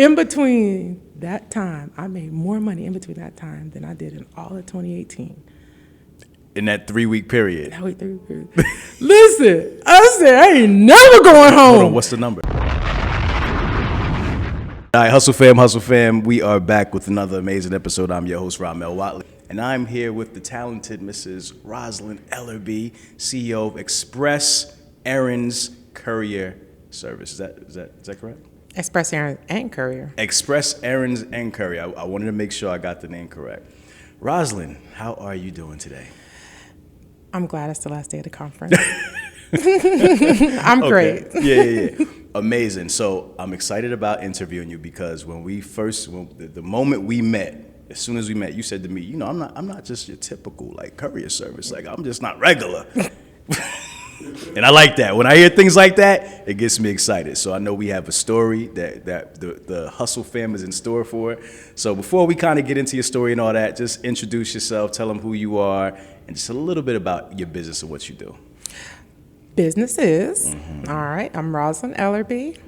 in between that time, I made more money in between that time than I did in all of 2018. In that 3-week period. That week 3-week period. Listen, I said I ain't never going home. Hold on, what's the number? All right, Hustle Fam, we are back with another amazing episode. I'm your host, Rahmel Wattley, and I'm here with the talented Mrs. Roslyn Ellerbee, CEO of Express Errands Courier Service. Is that correct? Express Errands and Courier. Express Errands and Courier. I wanted to make sure I got the name correct. Roslyn, how are you doing today? I'm glad it's the last day of the conference. I'm great. Yeah. Amazing. So I'm excited about interviewing you because the moment we met, as soon as we met, you said to me, I'm not just your typical like courier service. Like I'm just not regular. And I like that. When I hear things like that, it gets me excited. So I know we have a story that the Hustle Fam is in store for. So before we kind of get into your story and all that, just introduce yourself, tell them who you are, and just a little bit about your business and what you do. Businesses. All right. I'm Roslyn Ellerbee,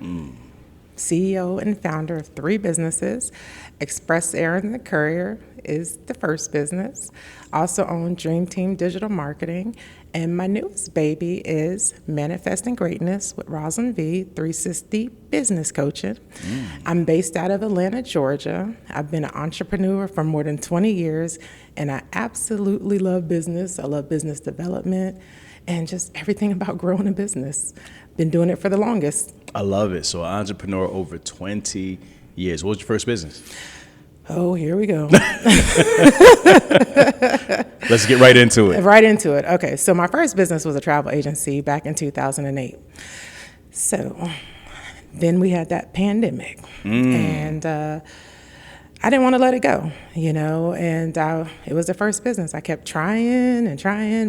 CEO and founder of 3 businesses. Express Errands and Courier is the first business. Also own Dream Team Digital Marketing. And my newest baby is Manifesting Greatness with Roslyn V, 360 Business Coaching. I'm based out of Atlanta, Georgia. I've been an entrepreneur for more than 20 years, and I absolutely love business. I love business development and just everything about growing a business. Been doing it for the longest. I love it. So an entrepreneur over 20 years. What was your first business? Oh, here we go. Let's get right into it. Right into it. Okay, so my first business was a travel agency back in 2008. So then we had that pandemic, and I didn't want to let it go, and it was the first business. I kept trying,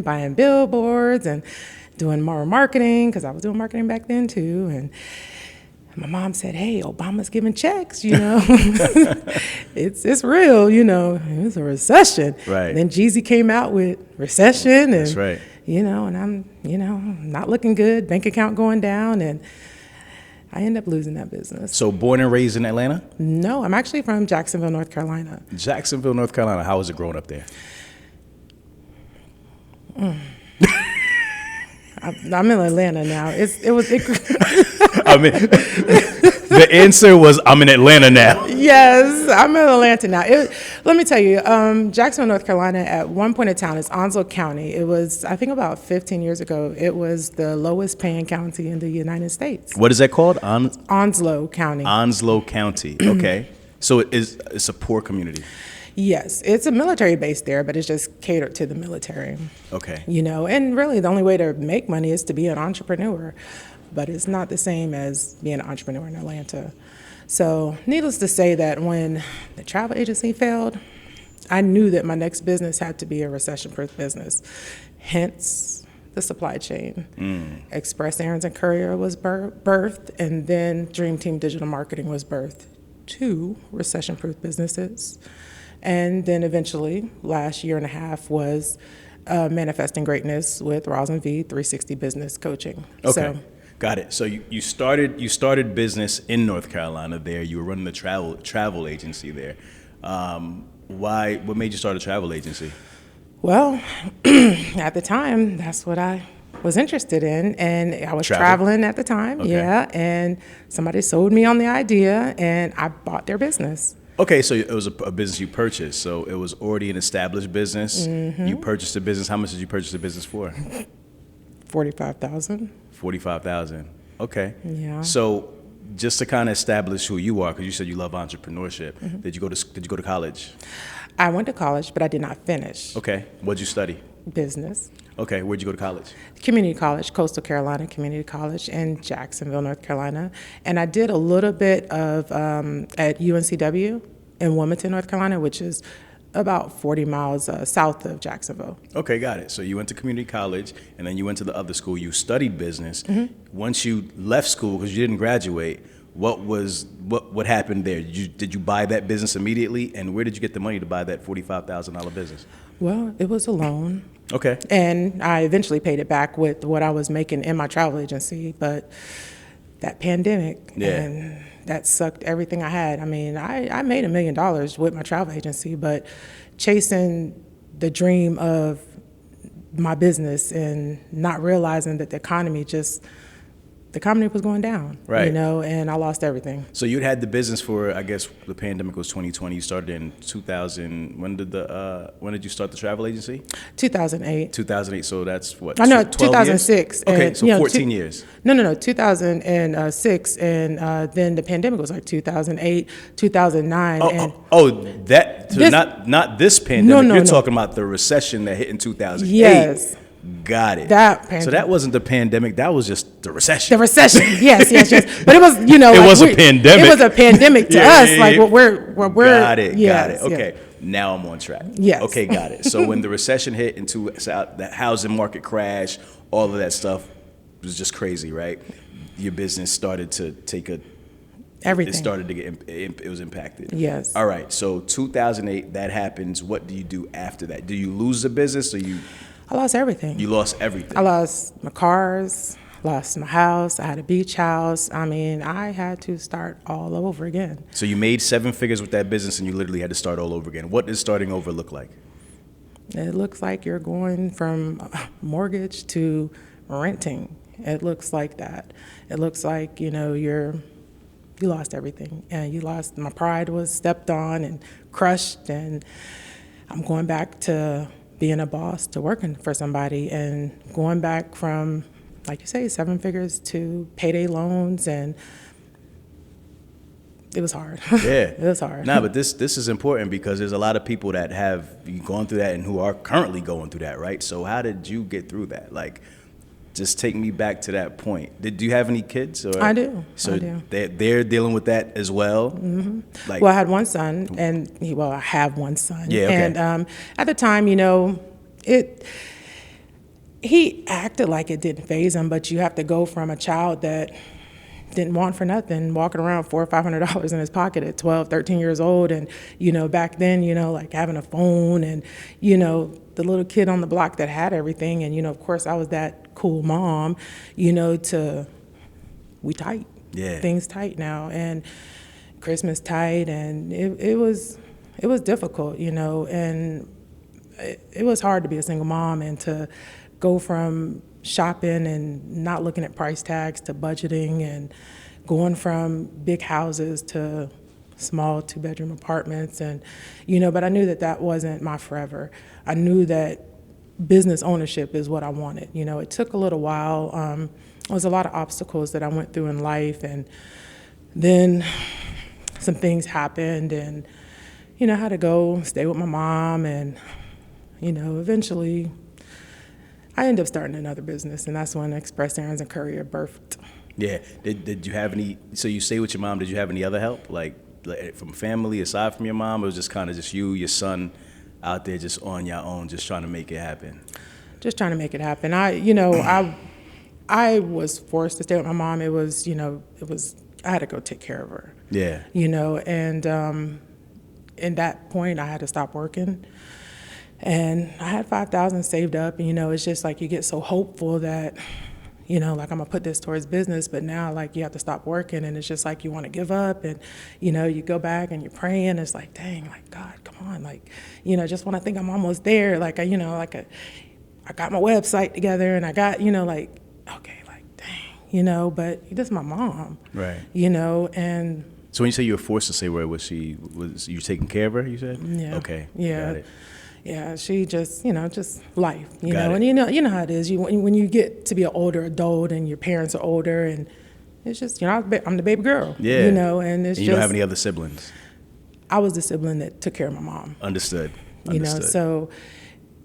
buying billboards and doing more marketing because I was doing marketing back then too. And my mom said, "Hey, Obama's giving checks, it's real, it was a recession." Right. And then Jeezy came out with Recession, and that's right. And I'm, not looking good, bank account going down, and I ended up losing that business. So born and raised in Atlanta? No, I'm actually from Jacksonville, North Carolina. Jacksonville, North Carolina. How was it growing up there? I'm in Atlanta now. I mean, the answer was, I'm in Atlanta now. Yes, I'm in Atlanta now. Let me tell you, Jacksonville, North Carolina, at one point in time, is Onslow County. It was, I think about 15 years ago, it was the lowest paying county in the United States. What is that called? Onslow County. Onslow County, okay. So it's a poor community. Yes, it's a military base there, but it's just catered to the military. Okay. And really the only way to make money is to be an entrepreneur, but it's not the same as being an entrepreneur in Atlanta. So needless to say that when the travel agency failed, I knew that my next business had to be a recession-proof business, hence the supply chain. Express Errands and Courier was birthed, and then Dream Team Digital Marketing was birthed. 2 recession-proof businesses. And then eventually, last year and a half was Manifesting Greatness with Roslyn V, 360 Business Coaching. Okay, So, got it. So you started business in North Carolina there. You were running the travel agency there. What made you start a travel agency? well, at the time, that's what I was interested in, and I was traveling at the time, Okay. and somebody sold me on the idea, and I bought their business. Okay, so it was a business you purchased. So it was already an established business. You purchased a business. How much did you purchase the business for? $45,000. $45,000. Okay. Yeah. So just to kind of establish who you are, because you said you love entrepreneurship. Did you go to college? I went to college, but I did not finish. Okay. What'd you study? Business. Okay. Where'd you go to college? Community college, Coastal Carolina Community College in Jacksonville, North Carolina. And I did a little bit of at UNCW in Wilmington, North Carolina, which is about 40 miles south of Jacksonville. Okay, got it. So you went to community college, and then you went to the other school. You studied business. Once you left school, because you didn't graduate, what happened there? Did you buy that business immediately, and where did you get the money to buy that $45,000 business? Well, it was a loan. Okay. And I eventually paid it back with what I was making in my travel agency, but that pandemic, Yeah. and that sucked everything I had. I mean, I made $1 million with my travel agency, but chasing the dream of my business and not realizing that the economy was going down, Right. you know, and I lost everything. So you'd had the business for, I guess, the pandemic was 2020. You started in 2000. When did you start the travel agency? 2008. 2008. So that's what? I know, 12 2006. years? Okay, and, so 14 years. No, 2006, and then the pandemic was like 2008, 2009. Not this pandemic. No, You're no. talking about the recession that hit in 2008. Yes. Got it. That pandemic. So that wasn't the pandemic. That was just the recession. The recession, yes. But it was, you know, It like was a pandemic. It was a pandemic to us, like what we're. Got it. Yes, Okay, now I'm on track. Yes. Okay, got it. So when the recession hit into the housing market crash, all of that stuff was just crazy, right? Your business started to take Everything. It started to get. It was impacted. Yes. All right. So 2008, that happens. What do you do after that? Do you lose the business, or I lost everything. you lost everything? I lost my cars, lost my house. I had a beach house. I mean, I had to start all over again. So you made 7 figures with that business, and you literally had to start all over again. What does starting over look like? It looks like you're going from mortgage to renting. It looks like that. It looks like, you know, you lost everything, and my pride was stepped on and crushed, and I'm going back to being a boss, to working for somebody, and going back from, like you say, 7 figures to payday loans, and it was hard. Yeah. It was hard. Nah, but this is important because there's a lot of people that have gone through that and who are currently going through that, right? So how did you get through that? Like, just take me back to that point. Do you have any kids? Or? I do. So I do. they're dealing with that as well? Mm-hmm. Like, Well, I had one son, and I have one son. Yeah, okay. And at the time, you know, he acted like it didn't faze him, but you have to go from a child that didn't want for nothing, walking around $400 or $500 in his pocket at 12, 13 years old. And, you know, back then, you know, like having a phone and, you know, the little kid on the block that had everything. And, you know, of course, I was that cool mom, you know, we tight. Yeah. Things tight now. And Christmas tight. And it was difficult, you know, and it was hard to be a single mom and to go from shopping and not looking at price tags to budgeting and going from big houses to small 2-bedroom apartments. And, you know, but I knew that wasn't my forever. I knew that business ownership is what I wanted. You know, it took a little while. There was a lot of obstacles that I went through in life, and then some things happened, and, you know, I had to go stay with my mom, and, you know, eventually I ended up starting another business, and that's when Express Errands and Courier birthed. Yeah. Did you have any? So you stay with your mom. Did you have any other help, like from family aside from your mom? Or it was just kind of just you, your son, out there just on your own, just trying to make it happen? Just trying to make it happen. I was forced to stay with my mom. It was, you know, I had to go take care of her. Yeah. You know, and in that point, I had to stop working. And I had $5,000 saved up, and, you know, it's just like you get so hopeful that, you know, like I'm gonna put this towards business, but now like you have to stop working, and it's just like you want to give up, and, you know, you go back and you're praying. It's like, dang, like, God, come on, like, you know, just when I think I'm almost there, like, I got my website together, and I got, you know, like, okay, like, dang, you know, but this is my mom, Right. you know, and. So when you say you were forced to stay, where was you taking care of her, you said? Yeah. Okay. Yeah. Got it. Yeah, she just, you know, just life, you Got know, it. and you know how it is. When you get to be an older adult and your parents are older, and it's just, you know, I'm the baby girl, Yeah. you know, and it's And you don't have any other siblings? I was the sibling that took care of my mom, Understood. you know, so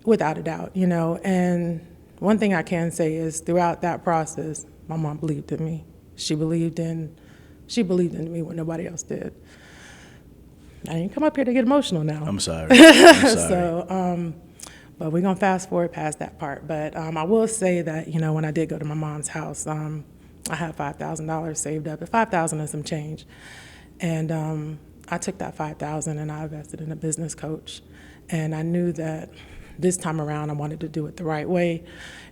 without a doubt, you know, and one thing I can say is throughout that process, my mom believed in me. She believed in me when nobody else did. I didn't come up here to get emotional now. I'm sorry. I'm sorry. So, but we're gonna fast forward past that part. But I will say that, you know, when I did go to my mom's house, I had $5,000 saved up, $5,000 and some change, and I took that $5,000 and I invested in a business coach, and I knew that this time around, I wanted to do it the right way,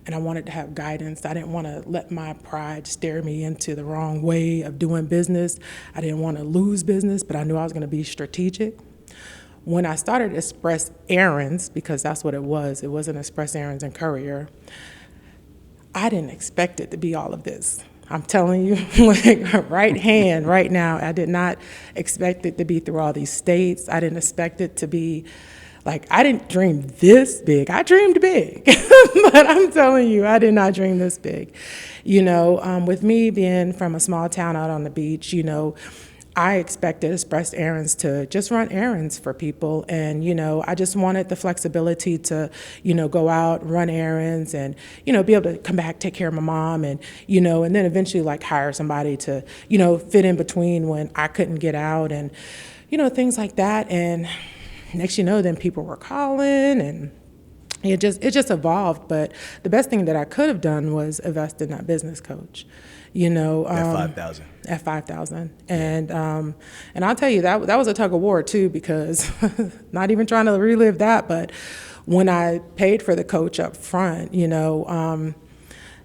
and I wanted to have guidance. I didn't want to let my pride steer me into the wrong way of doing business. I didn't want to lose business, but I knew I was going to be strategic. When I started Express Errands, because that's what it wasn't Express Errands and Courier, I didn't expect it to be all of this. I'm telling you, like right hand, right now, I did not expect it to be through all these states. I didn't expect it to be, like, I didn't dream this big. I dreamed big, but I'm telling you, I did not dream this big. With me being from a small town out on the beach, I expected Express Errands to just run errands for people. And, I just wanted the flexibility to, go out, run errands and, be able to come back, take care of my mom and, and then eventually like hire somebody to, fit in between when I couldn't get out and, things like that. And next, then people were calling and it just evolved. But the best thing that I could have done was invest in that business coach. At 5,000. At 5,000, and I'll tell you that was a tug of war too, because not even trying to relive that, but when I paid for the coach up front,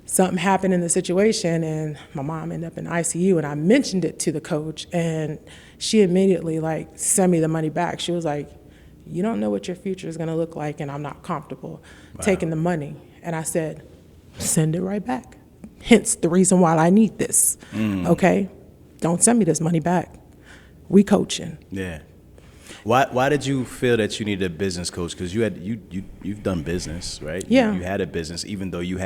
something happened in the situation, and my mom ended up in ICU, and I mentioned it to the coach, and she immediately sent me the money back. She was like, "You don't know what your future is going to look like, and I'm not comfortable taking the money." And I said, "Send it right back." Hence the reason why I need this. Okay? Don't send me this money back. We coaching. Yeah. Why did you feel that you needed a business coach? Because you've done business, right? Yeah. You had a business, even though you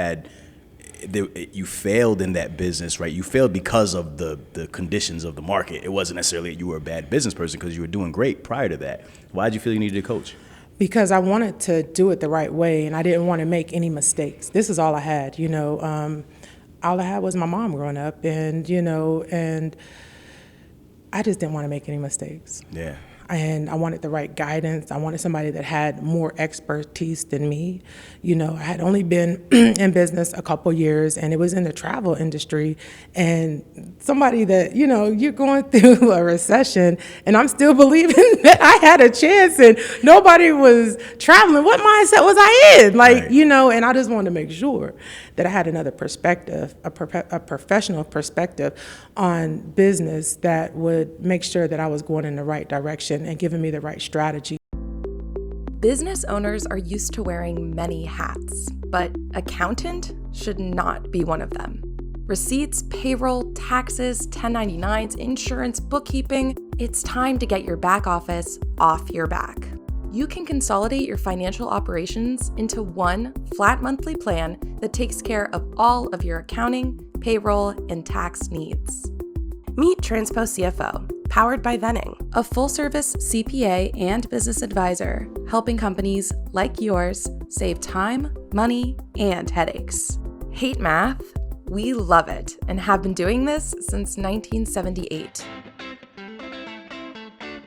failed in that business, right? You failed because of the conditions of the market. It wasn't necessarily that you were a bad business person, because you were doing great prior to that. Why did you feel you needed a coach? Because I wanted to do it the right way, and I didn't want to make any mistakes. This is all I had, all I had was my mom growing up, and and I just didn't want to make any mistakes. Yeah. And I wanted the right guidance. I wanted somebody that had more expertise than me. I had only been in business a couple years, and it was in the travel industry. And somebody that, you're going through a recession, and I'm still believing that I had a chance, and nobody was traveling. What mindset was I in? Right. And I just wanted to make sure that I had another perspective, a professional perspective on business that would make sure that I was going in the right direction and giving me the right strategy. Business owners are used to wearing many hats, but accountant should not be one of them. Receipts, payroll, taxes, 1099s, insurance, bookkeeping, it's time to get your back office off your back. You can consolidate your financial operations into one flat monthly plan that takes care of all of your accounting, payroll, and tax needs. Meet TRANSPOCFO, powered by VENNING, a full-service CPA and business advisor, helping companies like yours save time, money, and headaches. Hate math? We love it and have been doing this since 1978.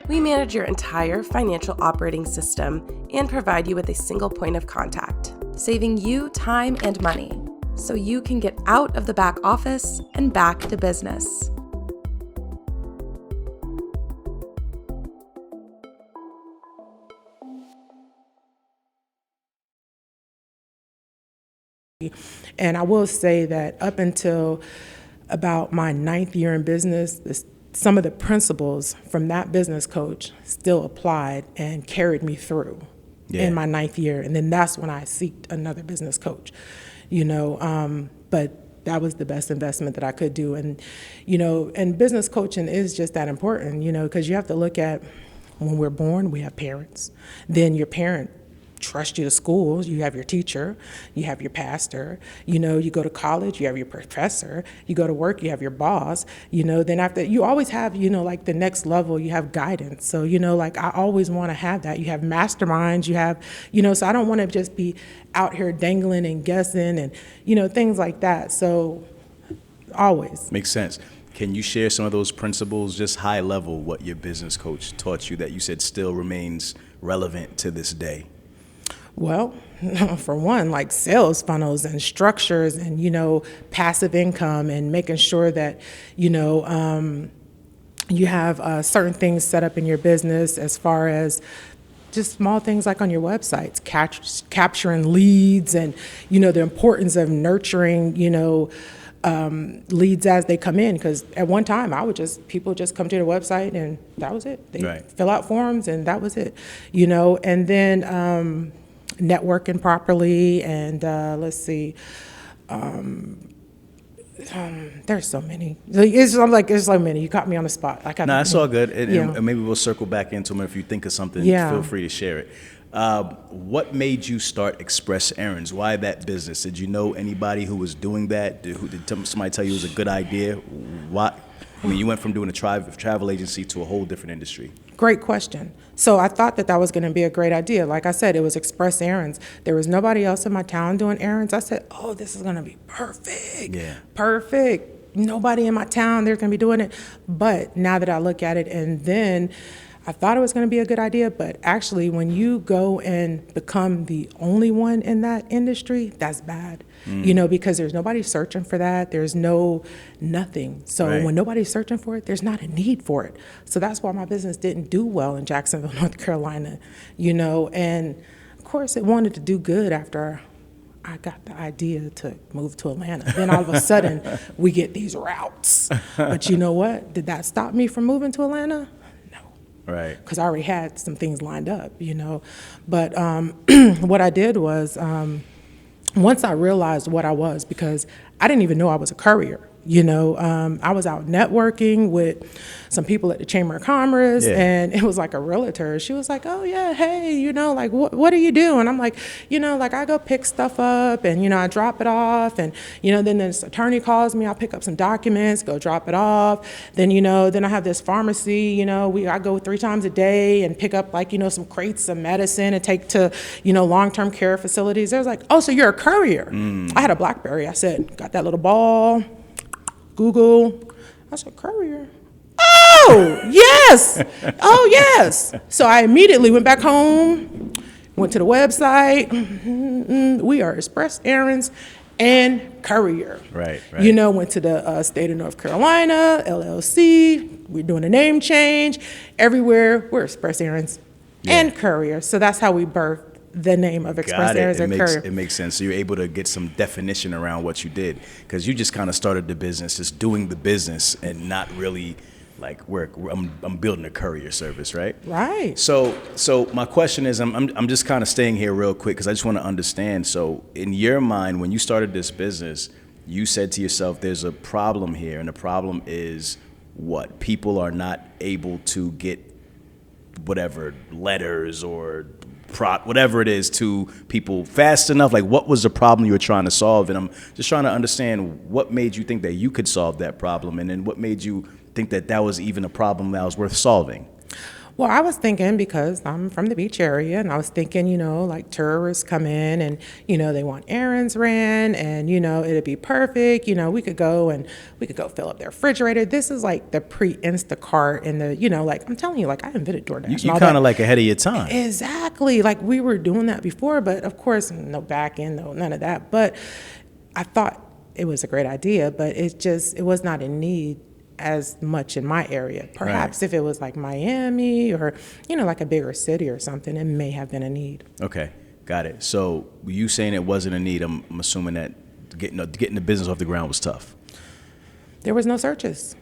We manage your entire financial operating system and provide you with a single point of contact, saving you time and money so you can get out of the back office and back to business. And I will say that up until about my 9th year in business, some of the principles from that business coach still applied and carried me through in my 9th year. And then that's when I sought another business coach, but that was the best investment that I could do. And, and business coaching is just that important, because you have to look at when we're born, we have parents. Then your parent trust you to school, you have your teacher, you have your pastor, you go to college, you have your professor, you go to work, you have your boss, then after, you always have, the next level, you have guidance. So, I always want to have that. You have masterminds, you have, so I don't want to just be out here dangling and guessing and, things like that. So always. Makes sense. Can you share some of those principles, just high level, what your business coach taught you that you said still remains relevant to this day? Well, for one, like sales funnels and structures and, passive income and making sure that, you have certain things set up in your business as far as just small things like on your websites, capturing leads and, you know, the importance of nurturing, you know, leads as they come in. Because at one time, people just come to the website and that was it. They fill out forms and that was it, you know. And then networking properly and let's see. There's so many. There's so many. You caught me on the spot. No, it's all good. And maybe we'll circle back into them. If you think of something, feel free to share it. What made you start Express Errands? Why that business? Did you know anybody who was doing that? Did somebody tell you it was a good idea? Why? I mean, you went from doing a travel agency to a whole different industry. Great question. So I thought that was going to be a great idea. Like I said, it was Express Errands. There was nobody else in my town doing errands. I said, oh, this is going to be perfect. Yeah. Perfect. Nobody in my town, they're going to be doing it. But now that I look at it, and then I thought it was going to be a good idea, but actually when you go and become the only one in that industry, that's bad. You know, because there's nobody searching for that. There's nothing. So when nobody's searching for it, there's not a need for it. So that's why my business didn't do well in Jacksonville, North Carolina, you know, and of course it wanted to do good after I got the idea to move to Atlanta. Then all of a sudden we get these routes. But you know what? Did that stop me from moving to Atlanta? Right. Because I already had some things lined up, you know. But what I did was, once I realized what I was, because I didn't even know I was a courier, you know. I was out networking with some people at the Chamber of Commerce, and it was like a realtor. She was like, oh, yeah, hey, you know, like, what do you do? And I'm like, you know, like, I go pick stuff up, and, you know, I drop it off, and, you know, then this attorney calls me, I'll pick up some documents, go drop it off. Then, you know, then I have this pharmacy, you know, I go 3 times a day and pick up, like, you know, some crates of medicine and take to, you know, long-term care facilities. They was like, oh, so you're a courier. I had a BlackBerry. I said, got that little ball, Google. I said, courier. Oh, yes. Oh, yes. So I immediately went back home, went to the website. We are Express Errands and Courier. Right. You know, went to the state of North Carolina, LLC. We're doing a name change. Everywhere, we're Express Errands and Courier. So that's how we birthed the name of Express Errands and Courier. It makes sense. So you're able to get some definition around what you did, because you just kind of started the business, just doing the business and not really like I'm building a courier service, right? Right. So my question is, I'm just kind of staying here real quick because I just want to understand. So in your mind, when you started this business, you said to yourself, there's a problem here, and the problem is what? People are not able to get whatever letters or whatever it is to people fast enough. Like, what was the problem you were trying to solve? And I'm just trying to understand what made you think that you could solve that problem, and then what made you think that was even a problem that was worth solving? Well, I was thinking, because I'm from the beach area, and I was thinking, you know, like tourists come in and, you know, they want errands ran, and, you know, it'd be perfect. You know, we could go fill up their refrigerator. This is like the pre-Instacart and the, you know, like I'm telling you, like I invented DoorDash. You kind of like ahead of your time. Exactly. Like we were doing that before, but of course, no back end, no, none of that. But I thought it was a great idea, but it was not in need as much in my area. Perhaps if it was like Miami or, you know, like a bigger city or something, it may have been a need. Okay, got it. So you saying it wasn't a need, I'm assuming that getting the business off the ground was tough. There was no searches.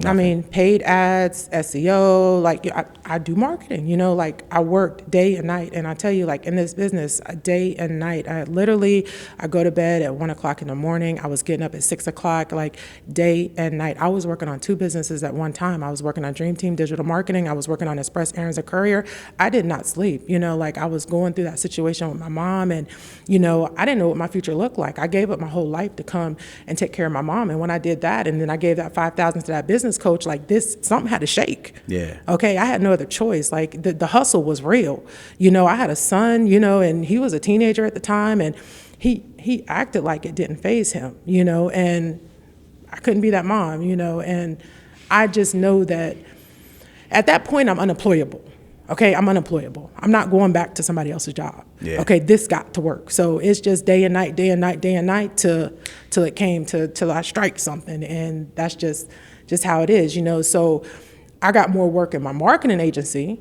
Nothing. I mean, paid ads, SEO, like I do marketing, you know, like I worked day and night. And I tell you, like in this business, day and night, I go to bed at 1 o'clock in the morning. I was getting up at 6 o'clock, like day and night. I was working on 2 businesses at one time. I was working on Dream Team Digital Marketing. I was working on Express Errands and Courier. I did not sleep, you know, like I was going through that situation with my mom, and, you know, I didn't know what my future looked like. I gave up my whole life to come and take care of my mom. And when I did that, and then I gave that $5,000 to that business coach, like this, something had to shake. Yeah. Okay, I had no other choice. Like the hustle was real. You know, I had a son, you know, and he was a teenager at the time, and he acted like it didn't faze him, you know, and I couldn't be that mom, you know, and I just know that at that point I'm unemployable. Okay, I'm unemployable. I'm not going back to somebody else's job. Yeah. Okay, this got to work. So it's just day and night till it came till I strike something, and that's just how it is, you know. So I got more work in my marketing agency,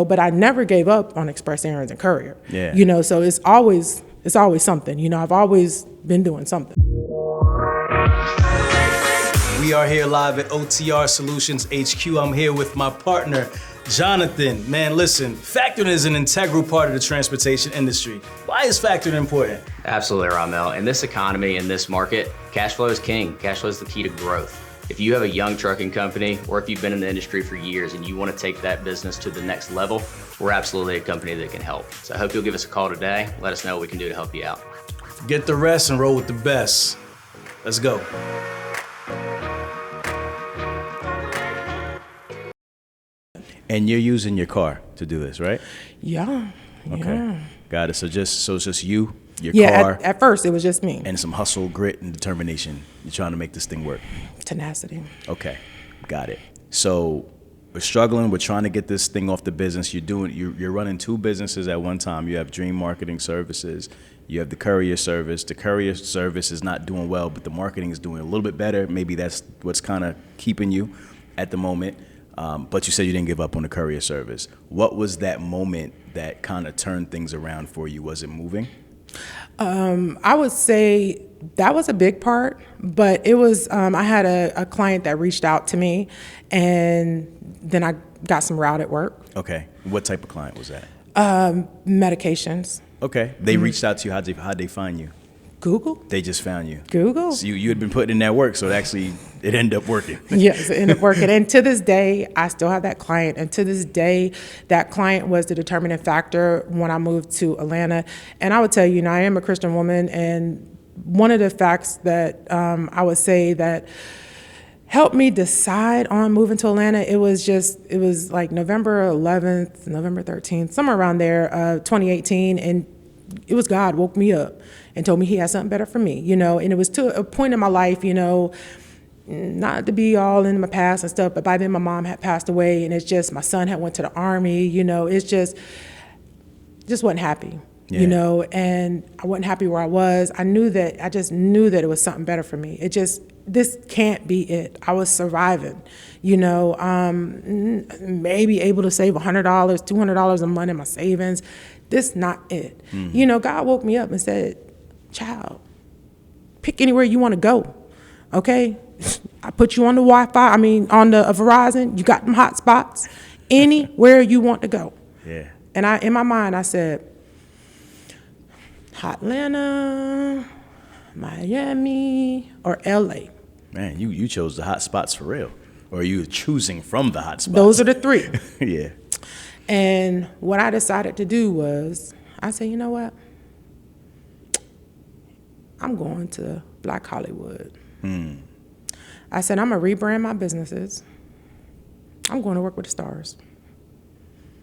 but I never gave up on Express Errands and Courier. Yeah. So it's always something. I've always been doing something. We are here live at OTR Solutions HQ. I'm here with my partner, Jonathan. Man, listen, factoring is an integral part of the transportation industry. Why is factoring important? Absolutely, Rahmel. In this economy, in this market, cash flow is king. Cash flow is the key to growth. If you have a young trucking company, or if you've been in the industry for years and you want to take that business to the next level, we're absolutely a company that can help. So I hope you'll give us a call today. Let us know what we can do to help you out. Get the rest and roll with the best. Let's go. And you're using your car to do this, right? Yeah. Okay. Yeah. Got it. So it's just you, your Yeah, car, at first it was just me. and some hustle, grit, and determination. You're trying to make this thing work. Tenacity. Okay, got it. So we're struggling. We're trying to get this thing off the business. You're running two businesses at one time. You have Dream Marketing Services. You have the Courier service. The Courier service is not doing well, but the marketing is doing a little bit better. Maybe that's what's kind of keeping you at the moment. But you said you didn't give up on the Courier service. What was that moment that kind of turned things around for you? Was it moving? I would say that was a big part, but it was, I had a client that reached out to me, and then I got some route at work. Okay. What type of client was that? Medications. Okay. They reached out to you. How'd they find you? Google. They just found you. Google. So you had been putting in that work, so it ended up working. Yes, it ended up working. And to this day, I still have that client. And to this day, that client was the determining factor when I moved to Atlanta. And I would tell you, I am a Christian woman, and one of the facts that I would say that helped me decide on moving to Atlanta, it was like November 11th, November 13th, somewhere around there, 2018, and it was God woke me up and told me he had something better for me, and it was to a point in my life, not to be all in my past and stuff, but by then my mom had passed away, and it's just, my son had went to the Army, it's just wasn't happy, and I wasn't happy where I was. I just knew that it was something better for me. This can't be it. I was surviving, maybe able to save $100, $200 a month in my savings. This not it. God woke me up and said, child, pick anywhere you want to go, okay? I put you on the Wi-Fi, on the Verizon, you got them hot spots, anywhere you want to go. Yeah. And in my mind, I said, Atlanta, Miami, or LA. Man, you chose the hot spots for real. Or you were choosing from the hot spots. Those are the three. Yeah. And what I decided to do was, I said, you know what? I'm going to Black Hollywood. I said, I'm going to rebrand my businesses. I'm going to work with the stars.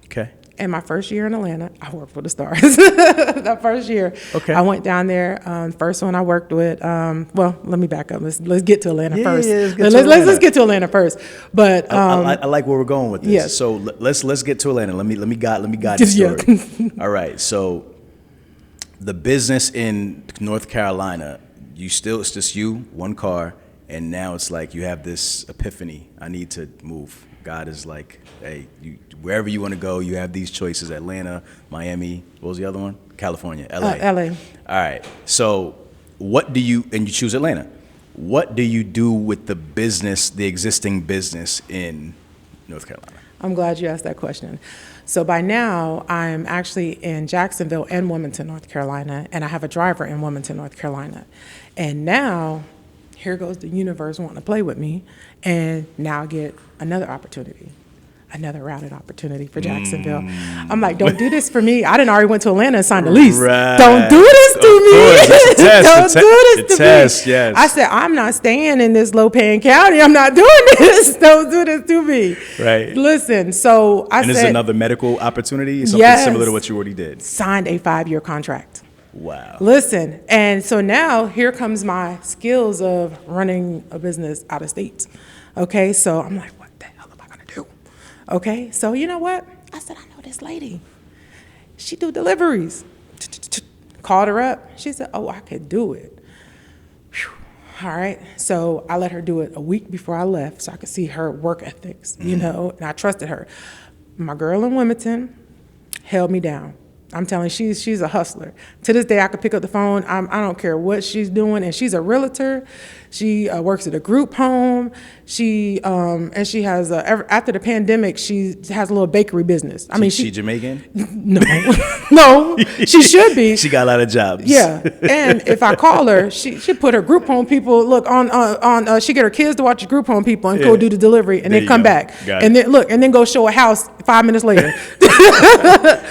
Okay. And my first year in Atlanta, I worked for the stars. The first year, okay. I went down there. First one I worked with. Well, let me back up. Let's get to Atlanta first. Yeah, let's get to Atlanta first. But I like where we're going with this. Yes. So let's get to Atlanta. Let me guide the story. Yeah. All right. So the business in North Carolina, it's just you, one car, and now it's like you have this epiphany. I need to move. God is like, hey, wherever you want to go, you have these choices: Atlanta, Miami. What was the other one? California, LA. LA. All right. So and you choose Atlanta. What do you do with the existing business in North Carolina? I'm glad you asked that question. So by now, I'm actually in Jacksonville and Wilmington, North Carolina, and I have a driver in Wilmington, North Carolina. And now, here goes the universe wanting to play with me, and now I get another opportunity, another routed opportunity for Jacksonville. I'm like, don't do this for me. I didn't already went to Atlanta and signed a lease. Right. Don't do this to me. Don't do this to me. Yes. I said, I'm not staying in this low-paying county. I'm not doing this. Don't do this to me. Right. Listen, so I said. And this is another medical opportunity? Something yes, similar to what you already did? Signed a 5-year contract. Wow. Listen, and so now here comes my skills of running a business out of state. Okay, so I'm like, what the hell am I gonna do? Okay, so you know what? I said, I know this lady. She do deliveries. Called her up. She said, oh, I could do it. Whew. All right, so I let her do it a week before I left so I could see her work ethics, and I trusted her. my girl in Wilmington held me down. I'm telling you, she's a hustler. To this day, I could pick up the phone. I don't care what she's doing, and she's a realtor. She works at a group home. She has after the pandemic, she has a little bakery business. I mean, she Jamaican? No, no, she should be. She got a lot of jobs. Yeah, and if I call her, she put her group home people on. She get her kids to watch the group home people and go do the delivery, and then come back, and then go show a house 5 minutes later.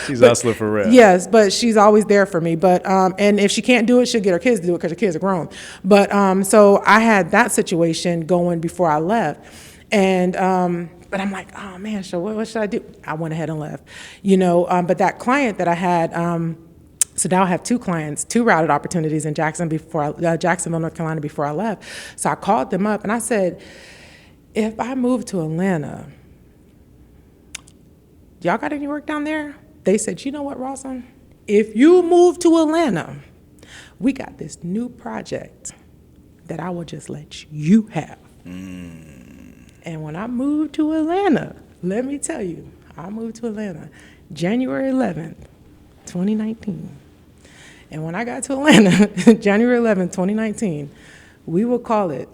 She's a hustler for real. Yes, but she's always there for me. But and if she can't do it, she'll get her kids to do it because her kids are grown. But so I had that situation going before I left, and but I'm like, oh man, so what should I do? I went ahead and left, But that client that I had. So now I have 2 clients, 2 routed opportunities in Jacksonville, North Carolina before I left. So I called them up and I said, if I move to Atlanta, y'all got any work down there? They said, you know what, Roslyn? If you move to Atlanta, we got this new project that I will just let you have. And when I moved to Atlanta, let me tell you, I moved to Atlanta January 11th, 2019. And when I got to Atlanta, January 11th, 2019, we will call it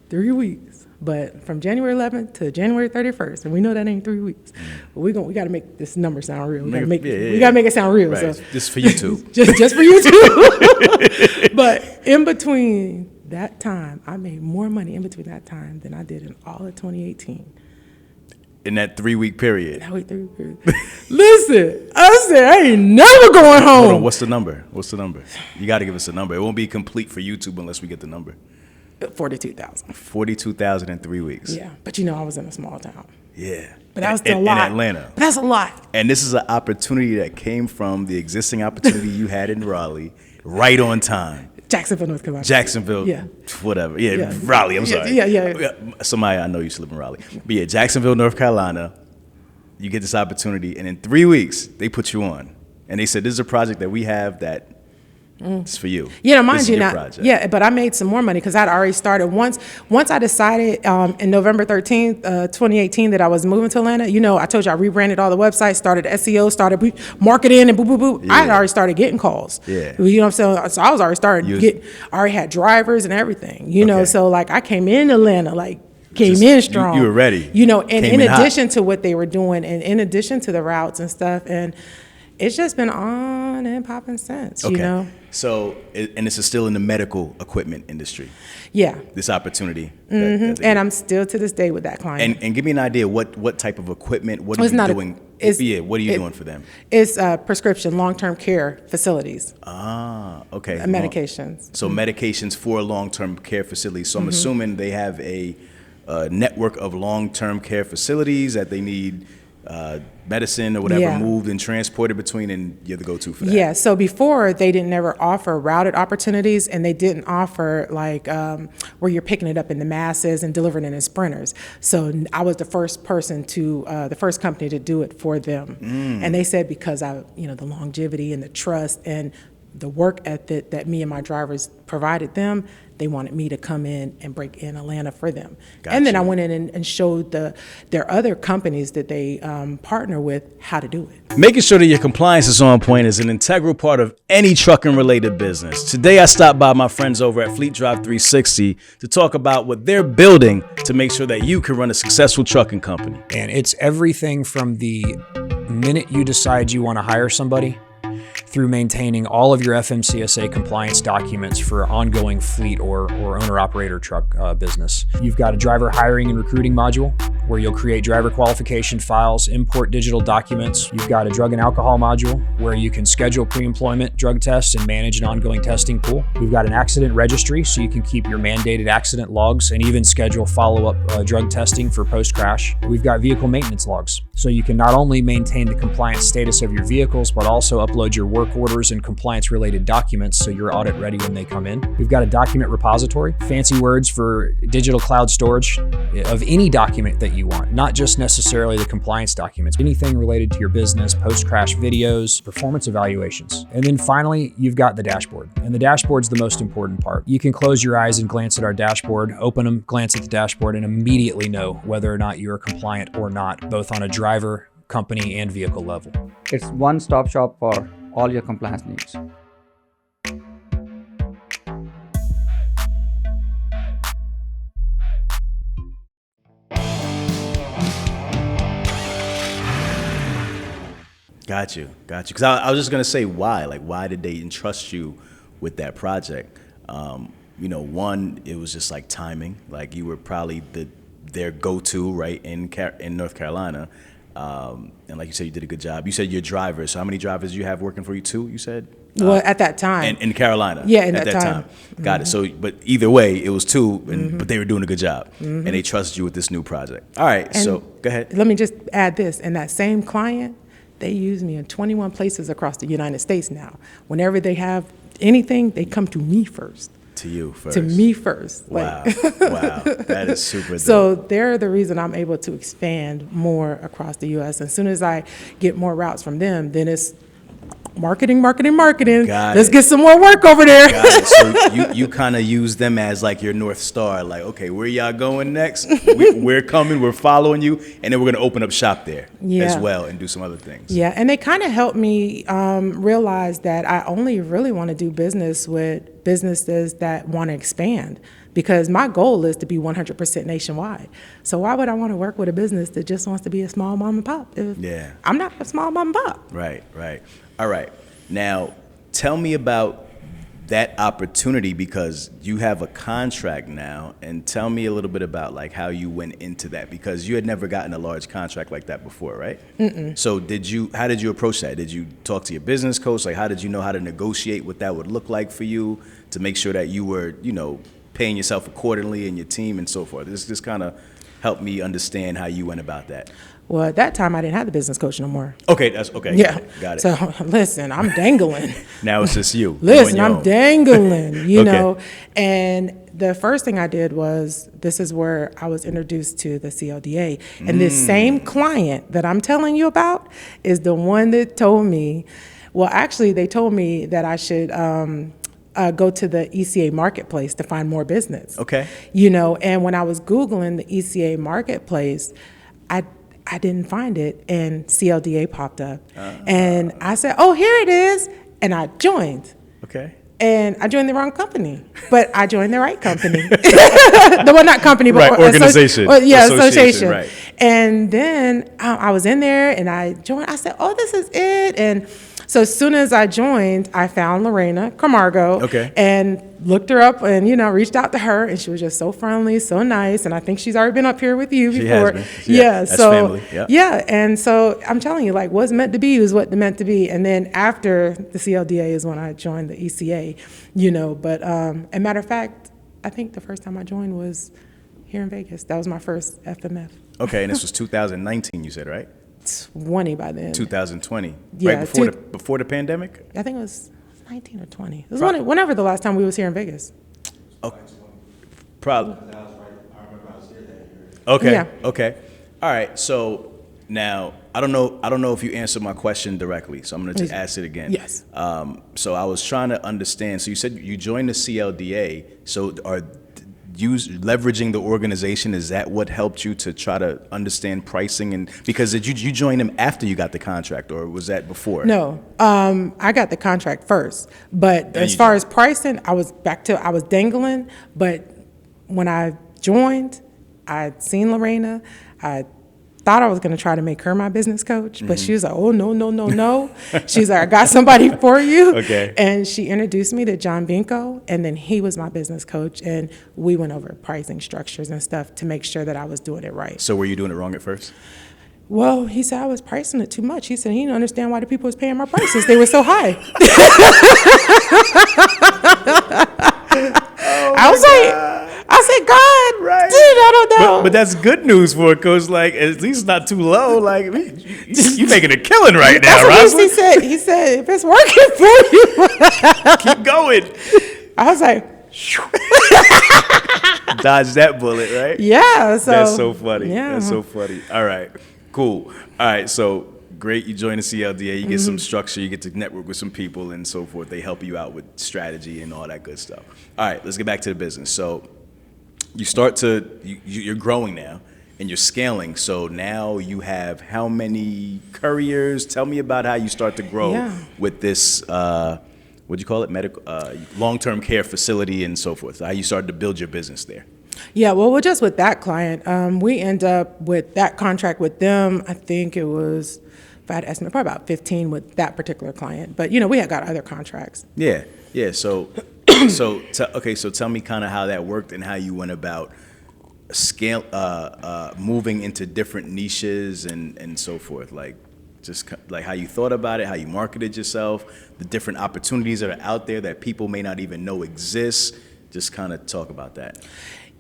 3 weeks. But from January 11th to January 31st, and we know that ain't 3 weeks, but we got to make this number sound real. We got to make it sound real. Right. So. Just for YouTube. just for YouTube. But in between that time, I made more money in between that time than I did in all of 2018. In that 3 week period. Listen, I said I ain't never going home. Hold on, what's the number? You got to give us a number. It won't be complete for YouTube unless we get the number. 42,000. 42,000 in 3 weeks. Yeah, but I was in a small town. Yeah. But that was still a lot. In Atlanta. But that's a lot. And this is an opportunity that came from the existing opportunity you had in Raleigh, right on time. Jacksonville, North Carolina. Jacksonville, yeah. Whatever. Yeah, Raleigh, I'm sorry. Yeah. Somebody I know used to live in Raleigh. But yeah, Jacksonville, North Carolina, you get this opportunity, and in 3 weeks, they put you on. And they said, this is a project that we have that it's for you. Mind you, but I made some more money because I'd already started. Once I decided in November 13th, 2018, that I was moving to Atlanta, I told you I rebranded all the websites, started SEO, started marketing, and boop, boop, boop. Yeah. I had already started getting calls. Yeah. You know what I'm saying? So I was already already had drivers and everything, so like I came in Atlanta, came in strong. You were ready. And in addition to what they were doing and in addition to the routes and stuff, and it's just been on and popping since, So, and this is still in the medical equipment industry. Yeah. This opportunity. And I'm still to this day with that client. And give me an idea, what type of equipment, what are you doing? What are you doing for them? It's prescription long-term care facilities. Ah, okay. Medications. So medications for long-term care facilities. So I'm assuming they have a network of long-term care facilities that they need medicine or whatever moved and transported between, and you're the go-to for that. Yeah, so before they didn't never offer routed opportunities, and they didn't offer where you're picking it up in the masses and delivering it in sprinters. So I was the first person the first company to do it for them. And they said because the longevity and the trust and the work ethic that me and my drivers provided them, they wanted me to come in and break in Atlanta for them. Gotcha. And then I went in and showed their other companies that they partner with how to do it. Making sure that your compliance is on point is an integral part of any trucking related business. Today I stopped by my friends over at FLEETDRIVE 360 to talk about what they're building to make sure that you can run a successful trucking company. And it's everything from the minute you decide you want to hire somebody through maintaining all of your FMCSA compliance documents for ongoing fleet or owner-operator truck business. You've got a driver hiring and recruiting module where you'll create driver qualification files, import digital documents. You've got a drug and alcohol module where you can schedule pre-employment drug tests and manage an ongoing testing pool. We've got an accident registry so you can keep your mandated accident logs and even schedule follow-up drug testing for post-crash. We've got vehicle maintenance logs so you can not only maintain the compliance status of your vehicles, but also upload your work orders and compliance related documents so you're audit ready when they come in. We've got a document repository, fancy words for digital cloud storage of any document that you want, not just necessarily the compliance documents, anything related to your business, post-crash videos, performance evaluations. And then finally, you've got the dashboard. And the dashboard's the most important part. You can close your eyes and glance at our dashboard, open them, glance at the dashboard, and immediately know whether or not you're compliant or not, both on a driver company and vehicle level. It's one-stop shop for all your compliance needs. Got you. Because I was just gonna say why. Like, why did they entrust you with that project? One, it was just like timing. Like, you were probably their go-to, right, in North Carolina. And like you said, you did a good job. You said you're drivers. So how many drivers do you have working for you? 2, you said? Well, at that time. In Carolina. Yeah, at that time. Got it. So, but either way, it was 2, but they were doing a good job, and they trusted you with this new project. All right. And so go ahead. Let me just add this. And that same client, they use me in 21 places across the United States now. Whenever they have anything, they come to me first. To you first. To me first. Wow. Like, Wow. That is super dope. so they're the reason I'm able to expand more across the U.S. As soon as I get more routes from them, then it's marketing. Got Let's it. get some more work over there. Got it. So you kind of use them as like your North Star. Like, okay, where y'all going next? We're coming. We're following you. And then we're going to open up shop there as well and do some other things. Yeah, and they kind of helped me realize that I only really want to do business with businesses that want to expand, because my goal is to be 100% nationwide. So why would I want to work with a business that just wants to be a small mom and pop? Yeah. I'm not a small mom and pop. Right. All right. Now, tell me about that opportunity, because you have a contract now, and tell me a little bit about like how you went into that, because you had never gotten a large contract like that before, right? So how did you approach that? Did you talk to your business coach? Like, how did you know how to negotiate what that would look like for you to make sure that you were, paying yourself accordingly and your team and so forth? This just kind of helped me understand how you went about that. Well, at that time, I didn't have the business coach no more. Okay, that's okay. Yeah. Got it. So listen, I'm dangling. Now it's just you. Listen, I'm dangling, you Okay. know. And the first thing I did was, this is where I was introduced to the CLDA. And this same client that I'm telling you about is the one that told me, well, actually, they told me that I should go to the ECA marketplace to find more business. Okay. And when I was Googling the ECA marketplace, I didn't find it, and CLDA popped up. And I said, oh, here it is. And I joined. Okay. And I joined the wrong company, but I joined the right company. Not company, but right, organization. Association. Right. And then I was in there and I joined. I said, oh, this is it. And so as soon as I joined, I found Lorena Camargo. Okay. And looked her up and, reached out to her, and she was just so friendly, so nice. And I think she's already been up here with you before. She has been. Yeah, that's family. Yeah. And so I'm telling you, like, what's meant to be is what meant to be. And then after the CLDA is when I joined the ECA, But a matter of fact, I think the first time I joined was here in Vegas. That was my first FMF. Okay, and this was 2019, you said, right? 20 by then. 2020. Yeah, Right before the pandemic? I think it was 19 or 20. It was whenever the last time we was here in Vegas. Oh, probably. Okay. Yeah. Okay. All right. So now I don't know if you answered my question directly, so I'm going to ask it again. Yes. So I was trying to understand. So you said you joined the CLDA. So are leveraging the organization, is that what helped you to try to understand pricing? And because did you join them after you got the contract, or was that before? No, I got the contract first, but as far as pricing, I was dangling. But when I joined, I'd seen Lorena. I thought I was going to try to make her my business coach, but she was like, oh, no. She's like, I got somebody for you. Okay. And she introduced me to John Binko, and then he was my business coach, and we went over pricing structures and stuff to make sure that I was doing it right. So were you doing it wrong at first? Well, he said I was pricing it too much. He said he didn't understand why the people was paying my prices. They were so high. I said, God, Right. dude, I don't know. But that's good news for a coach. Like, at least it's not too low. Like, you making a killing right now, That's what Roslyn. he said. He said, if it's working for you. Keep going. I was like, Dodge that bullet, right? yeah. So That's so funny. Yeah. That's so funny. All right, cool. All right, so great. You join the CLDA, you get some structure, you get to network with some people and so forth. They help you out with strategy and all that good stuff. All right, let's get back to the business. So you start to, you're growing now, and you're scaling. So now you have how many couriers? Tell me about how you start to grow with this, what'd you call it? Medical, long-term care facility and so forth. How you started to build your business there. Yeah, well, just with that client, we end up with that contract with them. I think it was, if I had to estimate, probably about 15 with that particular client. But, we had got other contracts. Yeah. So, so tell me kind of how that worked and how you went about moving into different niches and so forth. Like, just like how you thought about it, how you marketed yourself, the different opportunities that are out there that people may not even know exist. Just kind of talk about that.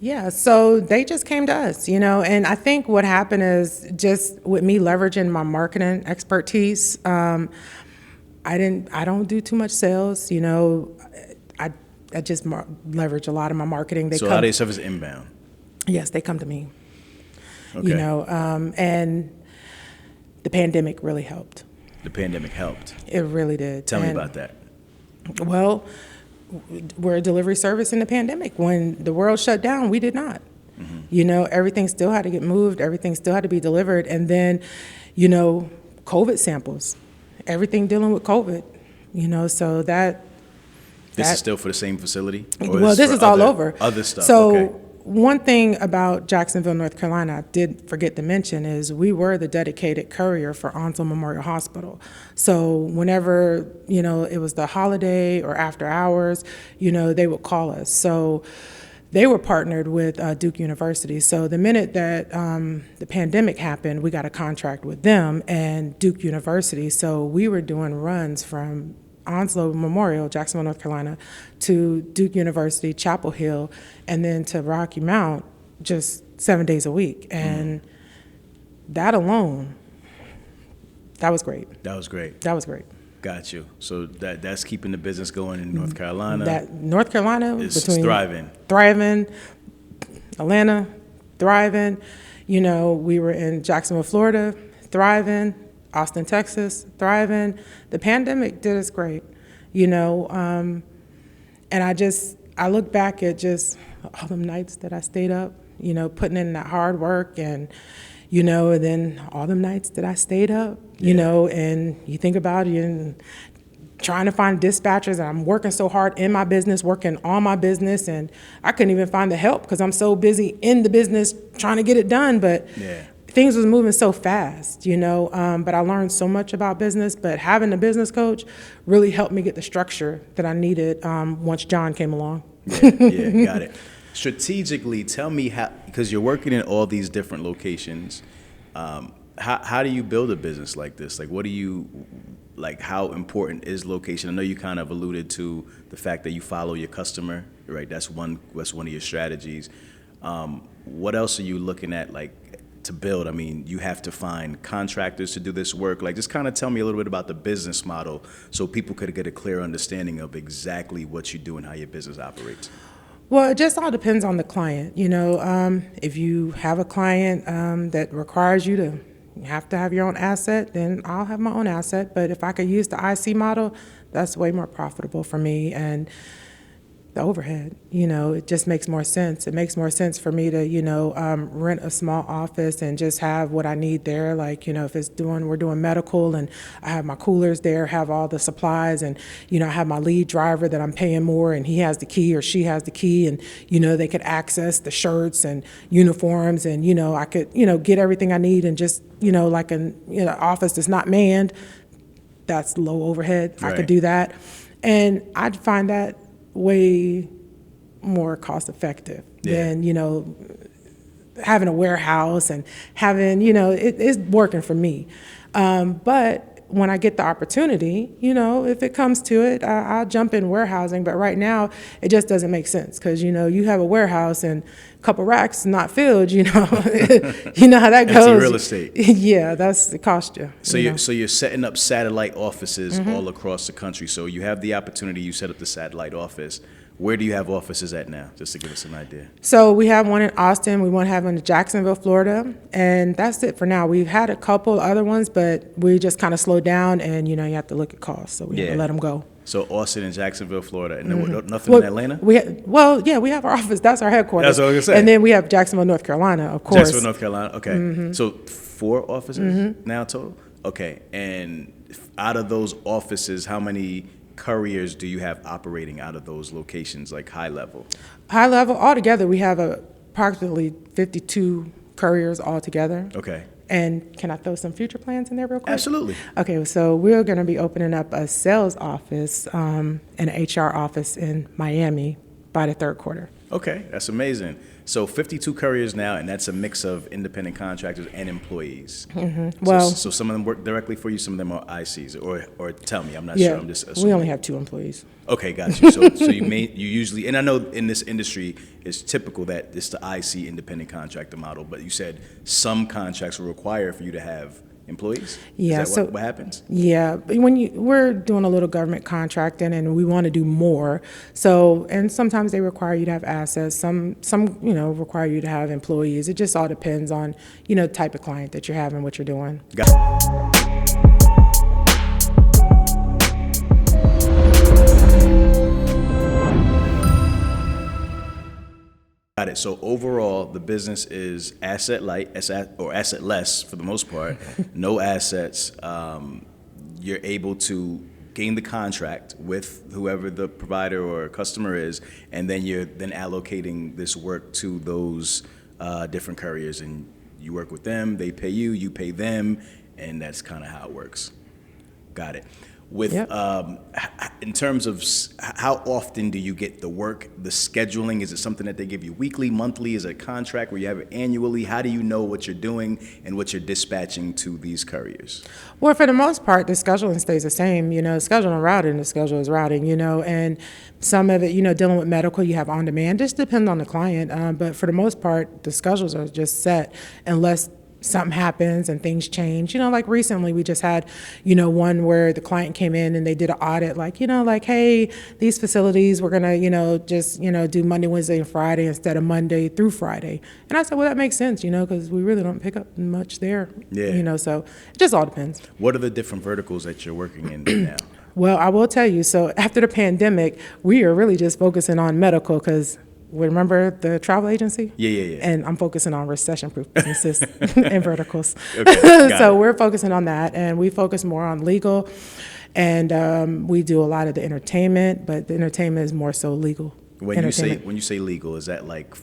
Yeah, so they just came to us, and I think what happened is just with me leveraging my marketing expertise, I don't do too much sales, I just leverage a lot of my marketing. So how do you service inbound? Yes, they come to me, Okay. And the pandemic really helped. The pandemic helped. It really did. Tell me about that. Well, we're a delivery service in the pandemic. When the world shut down, we did not. Everything still had to get moved. Everything still had to be delivered. And then, COVID samples, everything dealing with COVID, so that. This is still for the same facility? Well, this is all over. Other stuff, So okay. one thing about Jacksonville, North Carolina, I did forget to mention is we were the dedicated courier for Onslow Memorial Hospital. So whenever, it was the holiday or after hours, they would call us. So they were partnered with Duke University. So the minute that the pandemic happened, we got a contract with them and Duke University. So we were doing runs from Onslow Memorial, Jacksonville, North Carolina, to Duke University, Chapel Hill, and then to Rocky Mount, just 7 days a week. And that alone, that was great. That was great. That was great. Got you. So that's keeping the business going in North Carolina. North Carolina is between thriving. Thriving, Atlanta, thriving. We were in Jacksonville, Florida, thriving. Austin, Texas, thriving. The pandemic did us great, and I look back at just all them nights that I stayed up, putting in that hard work and then all them nights that I stayed up, and you think about it and trying to find dispatchers, and I'm working so hard in my business, working on my business, and I couldn't even find the help because I'm so busy in the business trying to get it done, but things was moving so fast, but I learned so much about business, but having a business coach really helped me get the structure that I needed once John came along. Yeah, got it. Strategically, tell me how, because you're working in all these different locations, how do you build a business like this? Like, how important is location? I know you kind of alluded to the fact that you follow your customer, right? That's one of your strategies. What else are you looking at, to build? I mean, you have to find contractors to do this work. Just kind of tell me a little bit about the business model so people could get a clear understanding of exactly what you do and how your business operates. Well, it just all depends on the client. If you have a client that requires you have to have your own asset, then I'll have my own asset. But if I could use the IC model, that's way more profitable for me. And the overhead, it just makes more sense. It makes more sense for me to, rent a small office and just have what I need there. If we're doing medical and I have my coolers there, have all the supplies, and, I have my lead driver that I'm paying more and he has the key or she has the key, and, they could access the shirts and uniforms, and, I could, get everything I need, and just, like an office that's not manned, that's low overhead. Right. I could do that. And I'd find that way more cost effective than, having a warehouse and having, it's working for me. But when I get the opportunity, if it comes to it, I'll jump in warehousing. But right now, it just doesn't make sense because, you have a warehouse and a couple racks not filled, you know how that goes. Empty real estate. Yeah, it cost you. So you're setting up satellite offices all across the country. So you have the opportunity, you set up the satellite office. Where do you have offices at now, just to give us an idea? So we have one in Austin. We want to have one in Jacksonville, Florida. And that's it for now. We've had a couple other ones, but we just kind of slowed down, and, you have to look at costs. So we have to let them go. So Austin and Jacksonville, Florida, and then nothing in Atlanta? We have our office. That's our headquarters. That's what I was gonna say. And then we have Jacksonville, North Carolina, of course. Jacksonville, North Carolina. Okay. So 4 offices now total? Okay. And out of those offices, how many couriers do you have operating out of those locations, like high level? High level, altogether, we have approximately 52 couriers altogether. Okay. And can I throw some future plans in there real quick? Absolutely. Okay, so we're going to be opening up a sales office and an HR office in Miami by the third quarter. Okay, that's amazing. So 52 couriers now, and that's a mix of independent contractors and employees. Well, so some of them work directly for you, some of them are ICs, or tell me, I'm not sure. I'm just assuming. we only have 2 employees. Okay, got you. So you usually, and I know in this industry it's typical that it's the IC independent contractor model, but you said some contracts will require for you to have employees? Yeah. Is that what happens? Yeah, but we're doing a little government contracting, and we want to do more. So, and sometimes they require you to have assets. Some require you to have employees. It just all depends on the type of client that you're having, what you're doing. Got it. So overall, the business is asset light, or asset less for the most part. No assets. You're able to gain the contract with whoever the provider or customer is, and then you're then allocating this work to those different couriers, and you work with them. They pay you, you pay them, and that's kind of how it works. Got it. With in terms of how often do you get the work, the scheduling? Is it something that they give you weekly, monthly? Is it a contract where you have it annually? How do you know what you're doing and what you're dispatching to these couriers? Well, for the most part, the scheduling stays the same. Schedule and routing, the schedule is routing, and some of it, dealing with medical, you have on demand. Just depends on the client. But for the most part, the schedules are just set unless something happens and things change. Like recently we just had, one where the client came in and they did an audit, hey, these facilities, we're gonna, just, do Monday, Wednesday, and Friday instead of Monday through Friday. And I said, well, that makes sense, because we really don't pick up much there. Yeah. So it just all depends. What are the different verticals that you're working in now? Well, I will tell you, so after the pandemic, we are really just focusing on medical because remember the travel agency? Yeah. And I'm focusing on recession-proof businesses and verticals. Okay, so we're focusing on that, and we focus more on legal, and we do a lot of the entertainment, but the entertainment is more so legal. When you say legal, is that like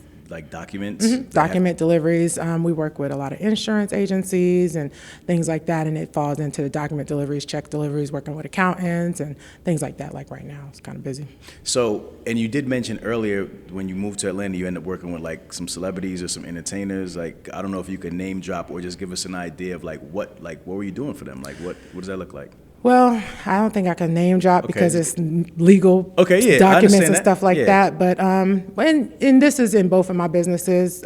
documents? Document deliveries. We work with a lot of insurance agencies and things like that, and it falls into the document deliveries, check deliveries, working with accountants and things like that. Like right now, it's kind of busy. So, and you did mention earlier when you moved to Atlanta, you ended up working with like some celebrities or some entertainers. Like, I don't know if you could name drop or just give us an idea of what were you doing for them? Like, what does that look like? Well, I don't think I can name drop because it's legal documents and stuff like that. But and this is in both of my businesses.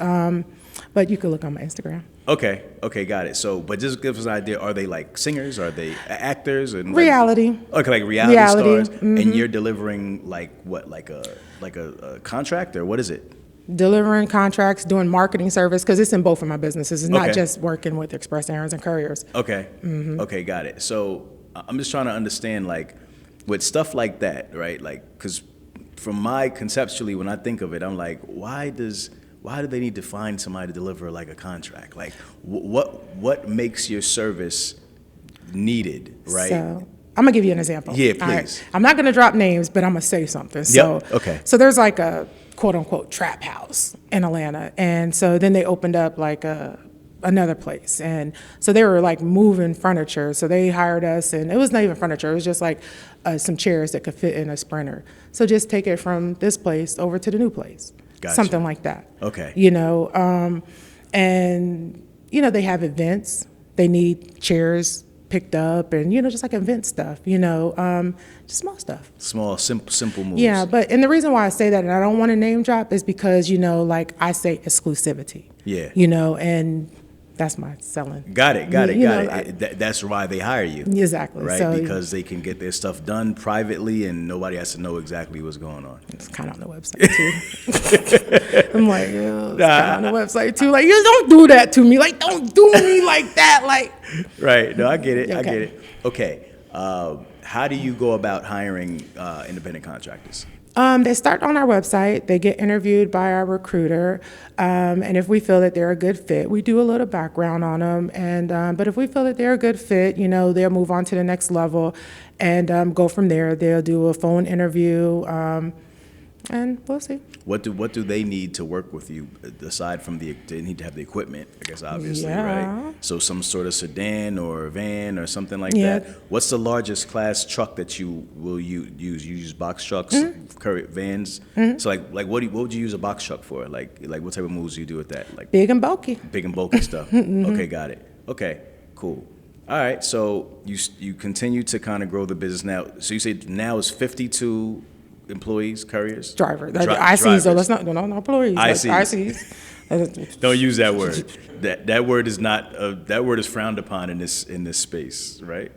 But you can look on my Instagram. Okay, got it. So, but just give us an idea. Are they like singers? Are they actors? And reality. Like reality stars. And you're delivering like what? Like a contract, or what is it? Delivering contracts, doing marketing service, because it's in both of my businesses. It's not just working with Express Errands and Couriers. Okay, got it. So I'm just trying to understand, like, with stuff like that, right? Like, because conceptually, when I think of it, I'm like, why do they need to find somebody to deliver like a contract? Like, what makes your service needed, right? So I'm gonna give you an example. Yeah, please. Right. I'm not gonna drop names, but I'm gonna say something. So, So there's like a quote unquote trap house in Atlanta, and so then they opened up like another place, and so they were like moving furniture, so they hired us, and it was not even furniture, it was just like some chairs that could fit in a Sprinter, so just take it from this place over to the new place. Gotcha. Something like that. And they have events, they need chairs picked up, and just like event stuff, just small stuff, simple moves. Yeah, and the reason why I say that, and I don't want to name drop, is because like I say exclusivity. And that's my selling. Got it. That's why they hire you. Exactly. Right? So, because they can get their stuff done privately and nobody has to know exactly what's going on. It's kind of on the website too. I'm like, it's kind of on the website too. Like, you don't do that to me. Like, don't do me like that. Like. Right. No, I get it. I get it. Okay. How do you go about hiring independent contractors? They start on our website. They get interviewed by our recruiter, and if we feel that they're a good fit, we do a little background on them. And but if we feel that they're a good fit, they'll move on to the next level, and go from there. They'll do a phone interview, and we'll see. What do they need to work with you aside from they need to have the equipment, I guess, obviously, Yeah. right? So some sort of sedan or a van or something like Yeah. that. What's the largest class truck that you will use? You use box trucks, Courier vans. So like what would you use a box truck for? Like what type of moves do you do with that? Like Big and bulky. big and bulky stuff. Okay, got it. Okay, cool. All right, so you continue to kind of grow the business now. So you say now it's 52 employees, couriers? Driver. Dri- ICs, so drivers. let's not employees. ICs. ICs. Don't use that word. That word is not that word is frowned upon in this space, right?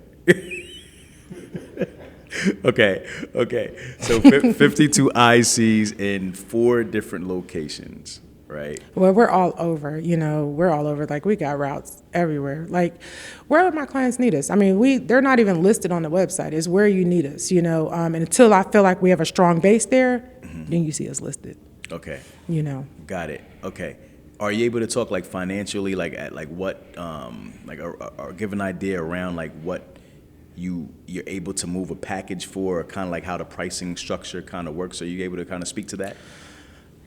Okay. So 52 ICs in 4 different locations, right? Well, we're all over, we're all over. Like, we got routes everywhere. Like, where my clients need us. I mean, they're not even listed on the website. It's where you need us, and until I feel like we have a strong base there, then you see us listed, Okay. Got it. Okay. Are you able to talk like financially, like at like what, or give an idea around like what you're able to move a package for, or kind of like how the pricing structure kind of works? Are you able to kind of speak to that?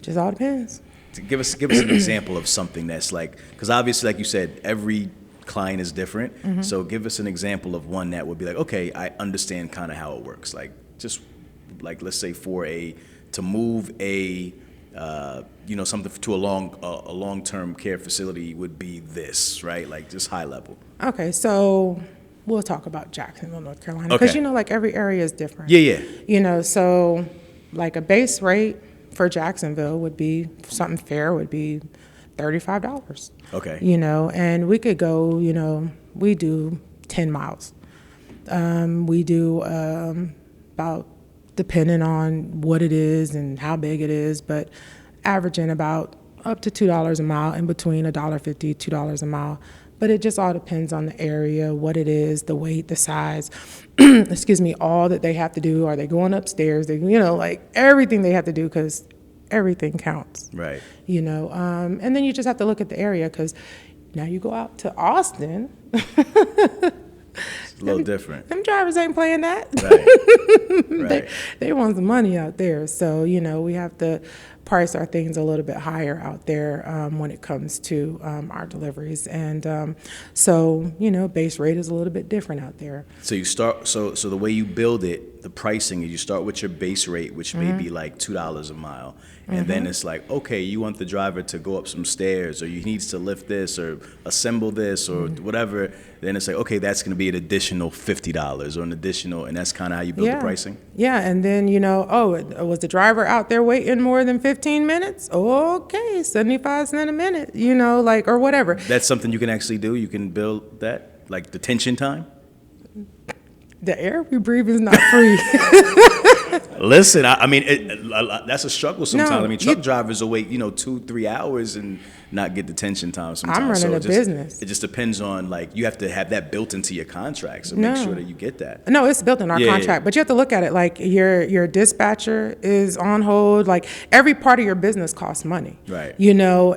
Just all depends. To give us an example of something that's like, because obviously, like you said, every client is different. So give us an example of one that would be like, okay, I understand kind of how it works. Like, just like, let's say to move something to a long-term care facility would be this, right? Like, just high level. Okay, so we'll talk about Jacksonville, North Carolina, because Okay. like every area is different. Yeah. So like a base rate for Jacksonville would be something fair would be $35. Okay. And we could go, we do 10 miles. We do about, depending on what it is and how big it is, but averaging about up to $2 a mile, in between $1.50, $2 a mile. But it just all depends on the area, what it is, the weight, the size, excuse me, all that they have to do. Are they going upstairs? They, like everything they have to do, because everything counts. Right. And then you just have to look at the area, because now you go out to Austin. It's a little different. Them drivers ain't playing that. Right. They want some money out there. So, we have to price our things a little bit higher out there when it comes to our deliveries. And so, base rate is a little bit different out there. So you start, so the way you build it, the pricing is you start with your base rate, which may be like $2 a mile. And then it's like, okay, you want the driver to go up some stairs, or he needs to lift this or assemble this or whatever. Then it's like, okay, that's going to be an additional $50 or an additional, and that's kind of how you build the pricing? Yeah, and then, was the driver out there waiting more than 15 minutes? Okay, 75 cents a minute, or whatever. That's something you can actually do? You can build that? Like detention time? The air we breathe is not free. Listen, I mean, that's a struggle sometimes. No, I mean, truck drivers will wait, 2-3 hours and not get detention time sometimes. I'm running a business. It just depends on, like, you have to have that built into your contract, so make sure that you get that. No, it's built in our contract, but you have to look at it like your dispatcher is on hold. Like, every part of your business costs money. Right.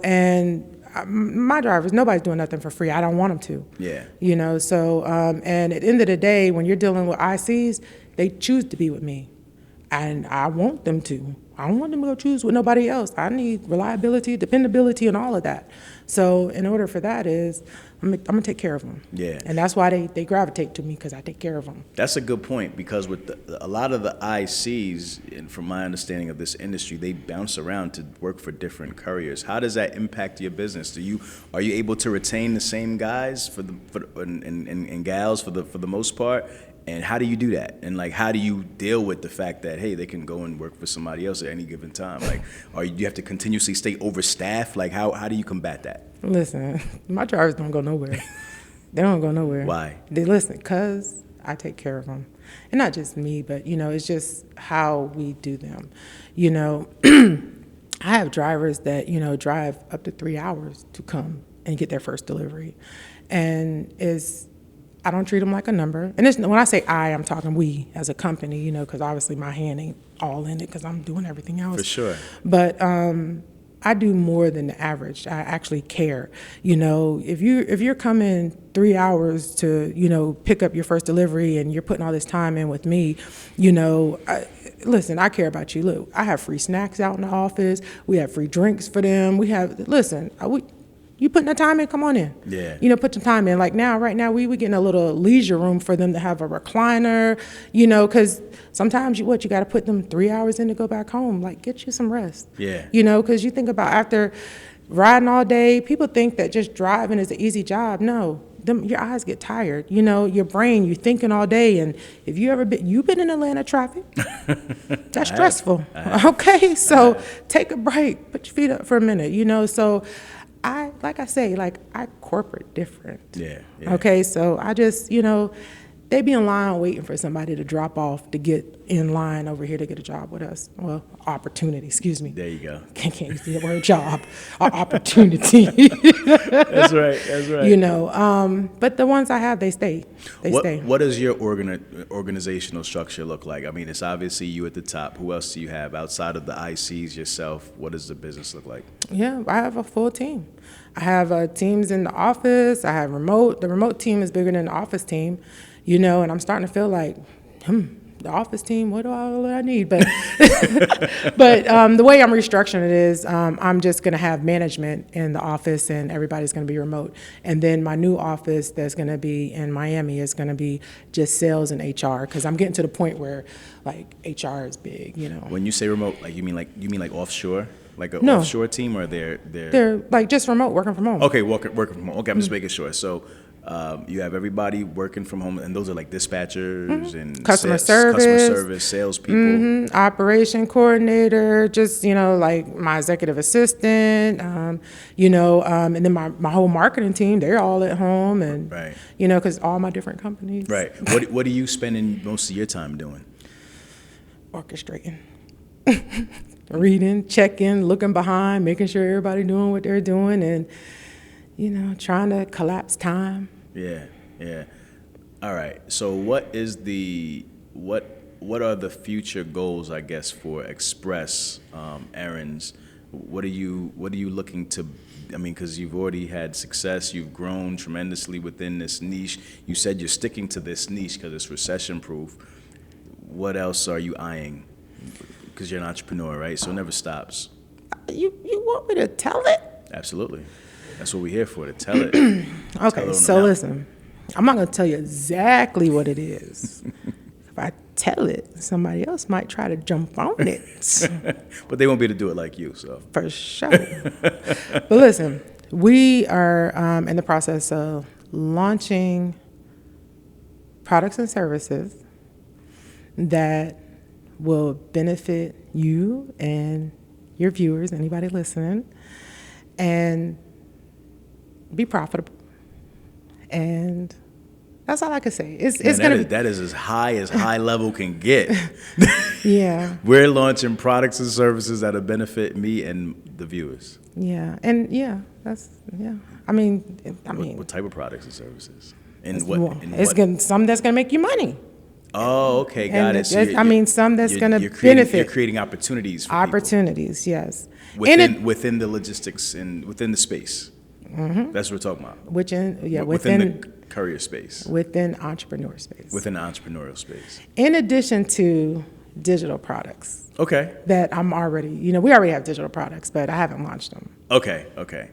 And my drivers, nobody's doing nothing for free. I don't want them to. Yeah. So, and at the end of the day, when you're dealing with ICs, they choose to be with me. And I want them to. I don't want them to go choose with nobody else. I need reliability, dependability, and all of that. So in order for that I'm gonna take care of them. Yeah. And that's why they gravitate to me, because I take care of them. That's a good point, because with a lot of the ICs, and from my understanding of this industry, they bounce around to work for different couriers. How does that impact your business? Are you able to retain the same guys and gals for the most part? And how do you do that? And like, how do you deal with the fact that, hey, they can go and work for somebody else at any given time? Like, do you have to continuously stay overstaffed? Like, how do you combat that? Listen, my drivers don't go nowhere. They don't go nowhere. Why? They listen, because I take care of them. And not just me, but, it's just how we do them. I have drivers that, drive up to 3 hours to come and get their first delivery. And I don't treat them like a number. And when I say I'm talking we as a company, you know, because obviously my hand ain't all in it because I'm doing everything else. For sure. But I do more than the average. I actually care. You know, if you're coming 3 hours to, you know, pick up your first delivery and you're putting all this time in with me, you know, listen, I care about you. Look, I have free snacks out in the office. We have free drinks for them. You putting the time in, come on in. Yeah. You know, put some time in. Like right now, we getting a little leisure room for them to have a recliner, you know, because sometimes you got to put them 3 hours in to go back home. Like, get you some rest. Yeah. You know, because you think about after riding all day, people think that just driving is an easy job. No, your eyes get tired. You know, your brain, you're thinking all day. And if you've been in Atlanta traffic, that's stressful. Okay, so take a break, put your feet up for a minute, you know, so I corporate different. Yeah. Okay, so I just, you know, they be in line waiting for somebody to drop off to get in line over here to get a job with us. Well, opportunity, excuse me. There you go. Can't use the word job, opportunity. That's right. You know, but the ones I have, they stay. Stay. What does your organizational structure look like? I mean, it's obviously you at the top. Who else do you have outside of the ICs, yourself? What does the business look like? Yeah, I have a full team. I have teams in the office. I have remote. The remote team is bigger than the office team, you know, and I'm starting to feel like, the office team, what do I need? But the way I'm restructuring it is I'm just going to have management in the office and everybody's going to be remote. And then my new office that's going to be in Miami is going to be just sales and HR, because I'm getting to the point where like HR is big, you know. When you say remote, like you mean like offshore? Like an No. offshore team, or they're like just remote, working from home. Okay, working from home. Okay, I'm just making sure. So you have everybody working from home, and those are like dispatchers and Customer service, salespeople, operation coordinator, just, you know, like my executive assistant, you know, and then my whole marketing team, they're all at home, and Right. you know, because all my different companies. Right. What are you spending most of your time doing? Orchestrating. Reading, checking, looking behind, making sure everybody doing what they're doing, and, you know, trying to collapse time. Yeah. All right. So what are the future goals, I guess, for Express Errands? What are you looking to? I mean, because you've already had success, you've grown tremendously within this niche. You said you're sticking to this niche because it's recession-proof. What else are you eyeing? Because you're an entrepreneur, right? So it never stops. You want me to tell it? Absolutely. That's what we're here for, to tell it. Okay, so listen, I'm not going to tell you exactly what it is. If I tell it, somebody else might try to jump on it. But they won't be able to do it like you, so. For sure. But listen, we are in the process of launching products and services that will benefit you and your viewers, anybody listening, and be profitable. And that's all I can say. It's gonna that is as high level can get. Yeah. We're launching products and services that'll benefit me and the viewers. Yeah. And yeah, I mean What type of products and services? Some that's gonna make you money. Oh, okay, got it. So some that's going to benefit. You're creating opportunities for opportunities, yes. Within the logistics and within the space. Mm-hmm. That's what we're talking about. Within the courier space. Within entrepreneur space. Within the entrepreneurial space. In addition to digital products. Okay. That I'm already, you know, we already have digital products, but I haven't launched them. Okay, got it.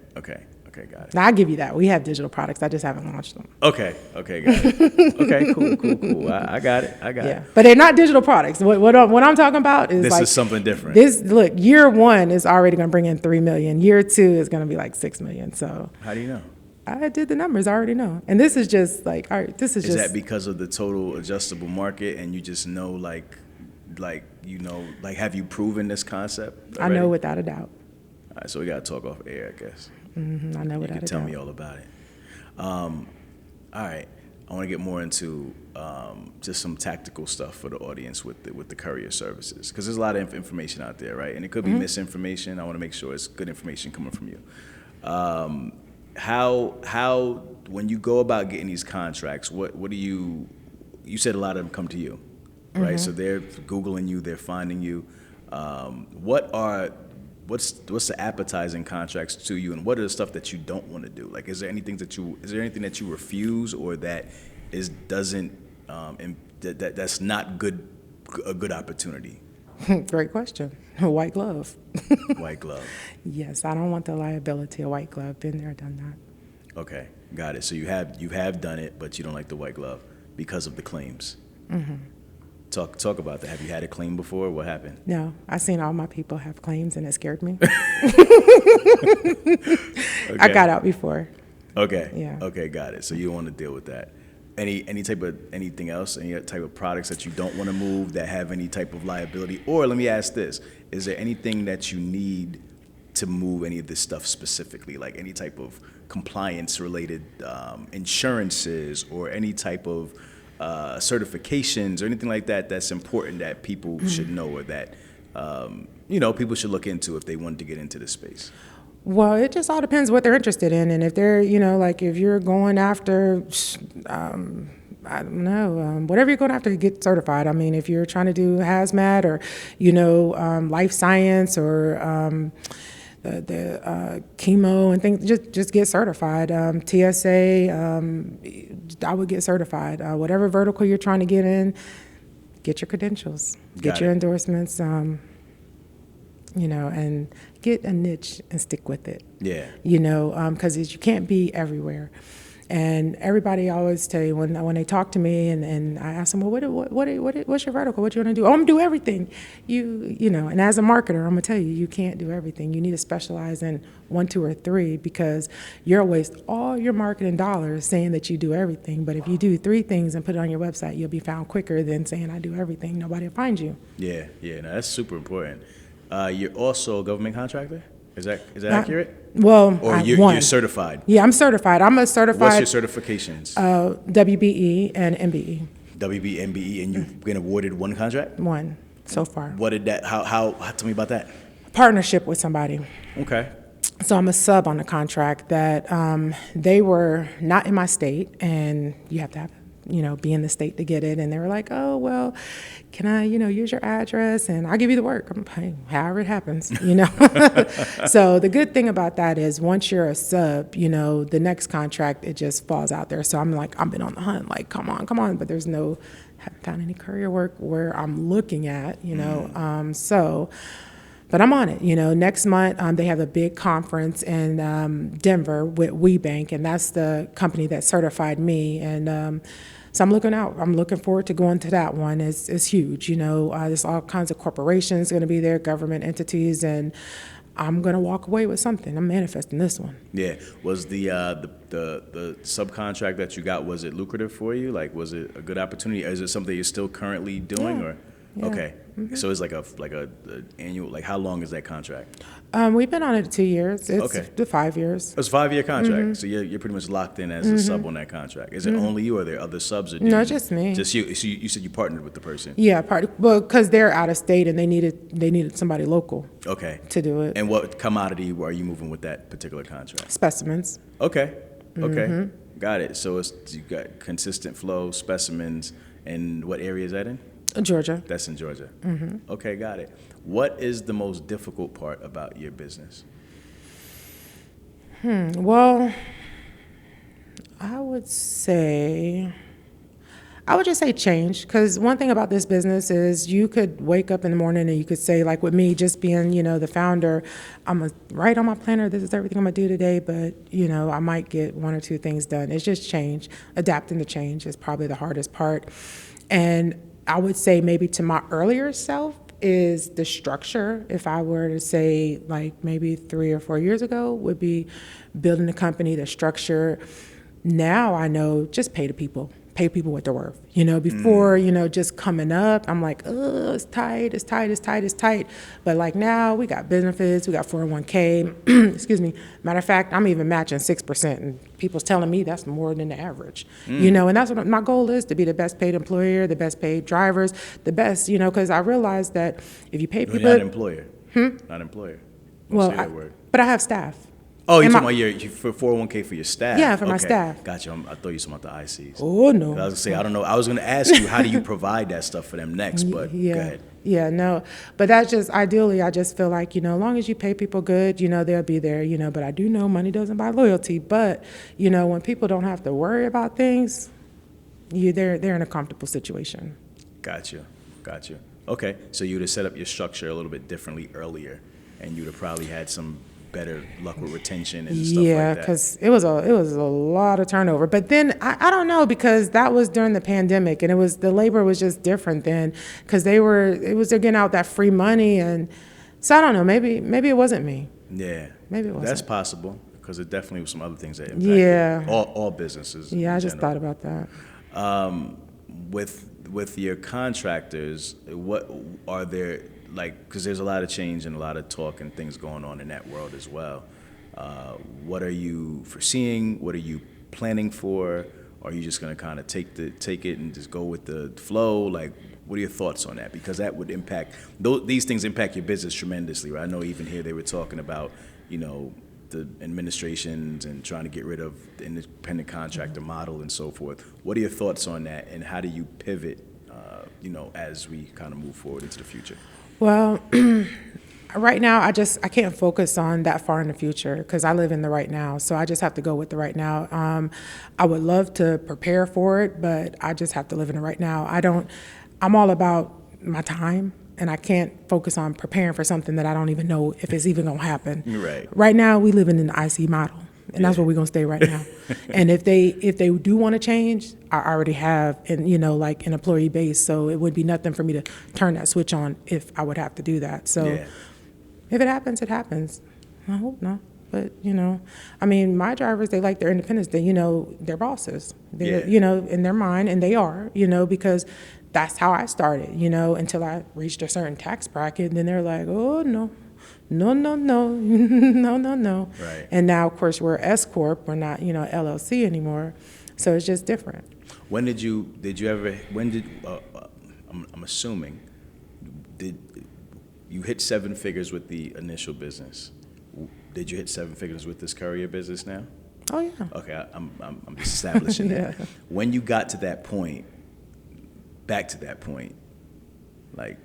Now, I'll give you that. We have digital products. I just haven't launched them. Okay, got it. Okay, cool. I got it. Yeah, but they're not digital products. What I'm talking about is this is something different. Look, year 1 is already going to bring in $3 million. Year 2 is going to be like $6 million. So how do you know? I did the numbers. I already know. And this is just like, all right, Is that because of the total adjustable market, and you just know, like have you proven this concept already? I know without a doubt. All right, so we got to talk off air, I guess. Mm-hmm, I know without a doubt. You can tell me all about it. All right, I want to get more into just some tactical stuff for the audience with the courier services, because there's a lot of information out there, right? And it could be misinformation. I want to make sure it's good information coming from you. how when you go about getting these contracts, what do you said a lot of them come to you, right? So they're Googling you, they're finding you. What's the appetizing contracts to you, and what are the stuff that you don't want to do? Like, is there anything that you refuse, or that that's not a good opportunity? Great question. White glove. White glove. Yes, I don't want the liability of white glove. Been there, done that. Okay, got it. So you have done it, but you don't like the white glove because of the claims. Talk about that. Have you had a claim before? What happened? No, I seen all my people have claims, and it scared me. Okay. I got out before. Okay. Yeah. Okay, got it. So you don't want to deal with that. Anything else? Any type of products that you don't want to move that have any type of liability? Or let me ask this: is there anything that you need to move any of this stuff specifically, like any type of compliance-related insurances or any type of certifications or anything like that that's important that people should know, or that people should look into if they wanted to get into this space? Well, it just all depends what they're interested in. And if they're, like if you're going after, I don't know, whatever you're going after to get certified. I mean, if you're trying to do hazmat or, life science or the chemo and things, just get certified. TSA, I would get certified. Whatever vertical you're trying to get in, get your credentials, get your endorsements, and get a niche and stick with it. Yeah. Because you can't be everywhere. And everybody always tell you when they talk to me and I ask them, well, what's your vertical? What you want to do? Oh, I'm gonna do everything. And as a marketer, I'm gonna tell you, you can't do everything. You need to specialize in 1, 2, or 3 because you'll waste all your marketing dollars saying that you do everything. But if you do 3 things and put it on your website, you'll be found quicker than saying I do everything. Nobody will find you. Yeah. No, that's super important. You're also a government contractor? Is that accurate? Well, or you're certified? Yeah, I'm certified. I'm a certified. What's your certifications? WBE and MBE. WB, MBE, and you've been awarded 1 contract? 1 so far. What did that? How? Tell me about that. Partnership with somebody. Okay. So I'm a sub on the contract that they were not in my state, and you have to have, be in the state to get it. And they were like, oh, well, can I, use your address and I'll give you the work. I'm paying however it happens, So the good thing about that is once you're a sub, the next contract, it just falls out there. So I'm like, I've been on the hunt, like, come on. But there's haven't found any courier work where I'm looking at, but I'm on it. Next month they have a big conference in Denver with WeBank, and that's the company that certified me. And so I'm looking out. I'm looking forward to going to that one. It's huge. There's all kinds of corporations going to be there, government entities, and I'm going to walk away with something. I'm manifesting this one. Yeah. Was the subcontract that you got, was it lucrative for you? Like, was it a good opportunity? Is it something you're still currently doing? Yeah. Or Yeah. Okay. So it's like a annual, like how long is that contract? We've been on it 2 years. It's Okay. 5 years. It's a 5-year contract. So you're pretty much locked in as a sub on that contract. Is it only you, or are there other subs? Or No, just me. Just you. So you said you partnered with the person. Yeah, because they're out of state and they needed somebody local Okay. to do it. And what commodity are you moving with that particular contract? Specimens. Okay. Got it. So you got consistent flow, specimens, and what area is that in? Georgia. That's in Georgia. Okay, got it. What is the most difficult part about your business? Well, I would just say change, because one thing about this business is you could wake up in the morning and you could say, like with me, just being, the founder, I'm going to write on my planner, this is everything I'm going to do today, but, I might get 1 or 2 things done. It's just change. Adapting to change is probably the hardest part. And I would say maybe to my earlier self is the structure. If I were to say like maybe 3 or 4 years ago, would be building a company, the structure. Now I know just pay people what they're worth. Before, just coming up, I'm like, oh, it's tight. But like now we got benefits, we got 401k, excuse me. Matter of fact, I'm even matching 6%, and people's telling me that's more than the average. And that's what my goal is, to be the best paid employer, the best paid drivers, the best, because I realized that if you pay people. You're not employer. Not employer. Well, say that word. but I have staff. Oh, you're And talking about your for 401k for your staff? Yeah, for my Okay. staff. Gotcha. I thought you were talking about the ICs. Oh, no. I was gonna say, I don't know. I was gonna ask you, how do you provide that stuff for them next? But Yeah. go ahead. Yeah, no. But that's just, ideally, I just feel like, as long as you pay people good, they'll be there, but I do know money doesn't buy loyalty. But, when people don't have to worry about things, they're in a comfortable situation. Gotcha. Okay, so you'd have set up your structure a little bit differently earlier, and you'd have probably had some better luck with retention and stuff Yeah, like that. because it was a lot of turnover. But then I don't know, because that was during the pandemic, and the labor was just different then, because they're getting out that free money, and so I don't know. Maybe it wasn't me. Yeah. Maybe it wasn't. That's possible, because it definitely was some other things that impacted Yeah. all businesses. Yeah, in I just general. thought about that. With your contractors, what are there, like, because there's a lot of change and a lot of talk and things going on in that world as well. What are you foreseeing? What are you planning for? Or are you just going to kind of take it and just go with the flow? Like, what are your thoughts on that? Because that would impact, these things impact your business tremendously, right? I know even here they were talking about, the administrations and trying to get rid of the independent contractor model and so forth. What are your thoughts on that, and how do you pivot, as we kind of move forward into the future? Well, right now, I can't focus on that far in the future, because I live in the right now. So I just have to go with the right now. I would love to prepare for it, but I just have to live in the right now. I'm all about my time, and I can't focus on preparing for something that I don't even know if it's even gonna happen. Right. Right now, we live in an IC model, and that's where we're gonna stay right now. And if they do want to change, I already have, like an employee base, so it would be nothing for me to turn that switch on if I would have to do that. So Yeah. if it happens, it happens. I hope not. But, my drivers, they like their independence. They're bosses. They're, Yeah. in their mind, and they are, because that's how I started, until I reached a certain tax bracket. And then they're like, oh, no, no, no, no, no, no, no. Right. And now, of course, we're S Corp. We're not, LLC anymore. So it's just different. I'm assuming, did you hit seven figures with the initial business? Did you hit seven figures with this Courier business now? Oh, yeah. Okay, I'm just establishing that. Yeah. When you got to that point, back to that point, like,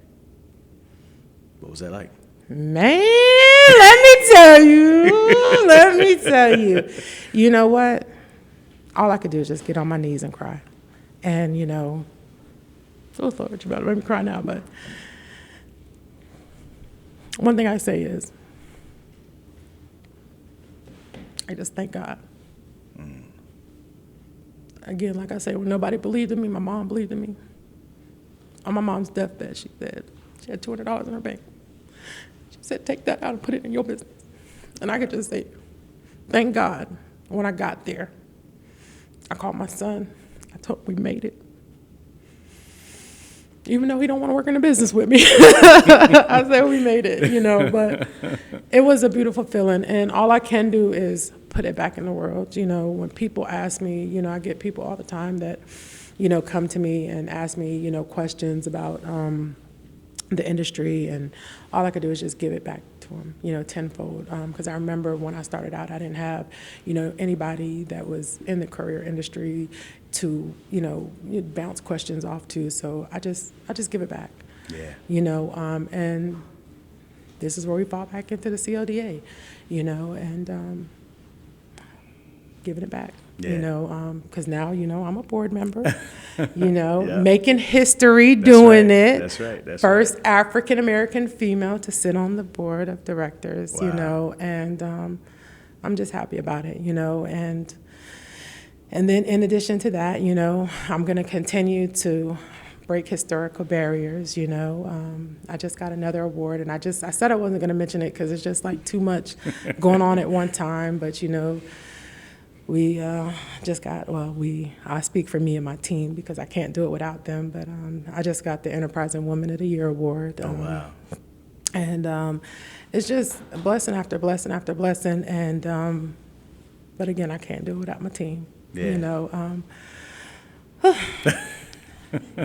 what was that like? Man, let me tell you. You know what? All I could do is just get on my knees and cry. And, oh, Lord, you better let me cry now, but one thing I say is, I just thank God. Again, like I said, when nobody believed in me, my mom believed in me. On my mom's deathbed, she said, she had $200 in her bank. She said, take that out and put it in your business. And I could just say, thank God. When I got there, I called my son. I told him we made it. Even though he don't want to work in the business with me. I said we made it, but it was a beautiful feeling. And all I can do is put it back in the world. When people ask me, I get people all the time that, come to me and ask me, questions about the industry, and all I could do is just give it back to them, tenfold. Because I remember when I started out, I didn't have, anybody that was in the courier industry to, bounce questions off to. So I just give it back. Yeah. And this is where we fall back into the CLDA, and giving it back. Yeah. Because now, I'm a board member, Yeah. making history doing right. it. That's right. That's First right. African-American female to sit on the board of directors, Wow. and I'm just happy about it, and then in addition to that, I'm going to continue to break historical barriers, I just got another award, and I said I wasn't going to mention it because it's just like too much going on at one time, but, we just got, I speak for me and my team because I can't do it without them, but I just got the Enterprising Woman of the Year award. Oh, wow. And it's just a blessing after blessing after blessing, and but again, I can't do it without my team. Yeah. I'm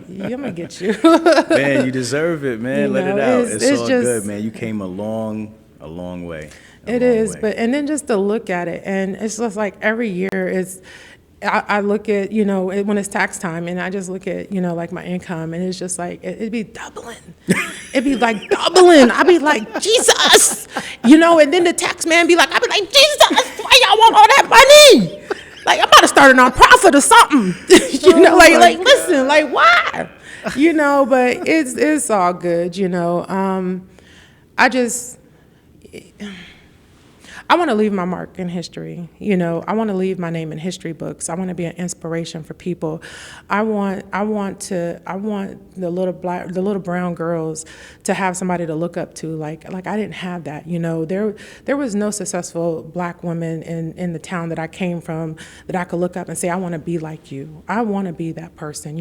gonna get you. Man, you deserve it, man. Let it out. It's all just good, man. You came a long way. It is, and then just to look at it, and it's just like every year is, I look at, when it's tax time, and I just look at, like my income, and it's just like, it'd be doubling. It'd be like doubling. I'd be like, Jesus, and then the tax man be like, I'd be like, Jesus, why y'all want all that money? Like, I'm about to start a nonprofit or something. Listen, like, why? But it's all good, I want to leave my mark in history. I want to leave my name in history books. I want to be an inspiration for people. I want the little brown girls to have somebody to look up to. Like I didn't have that. There was no successful black woman in the town that I came from that I could look up and say, I want to be like you. I want to be that person.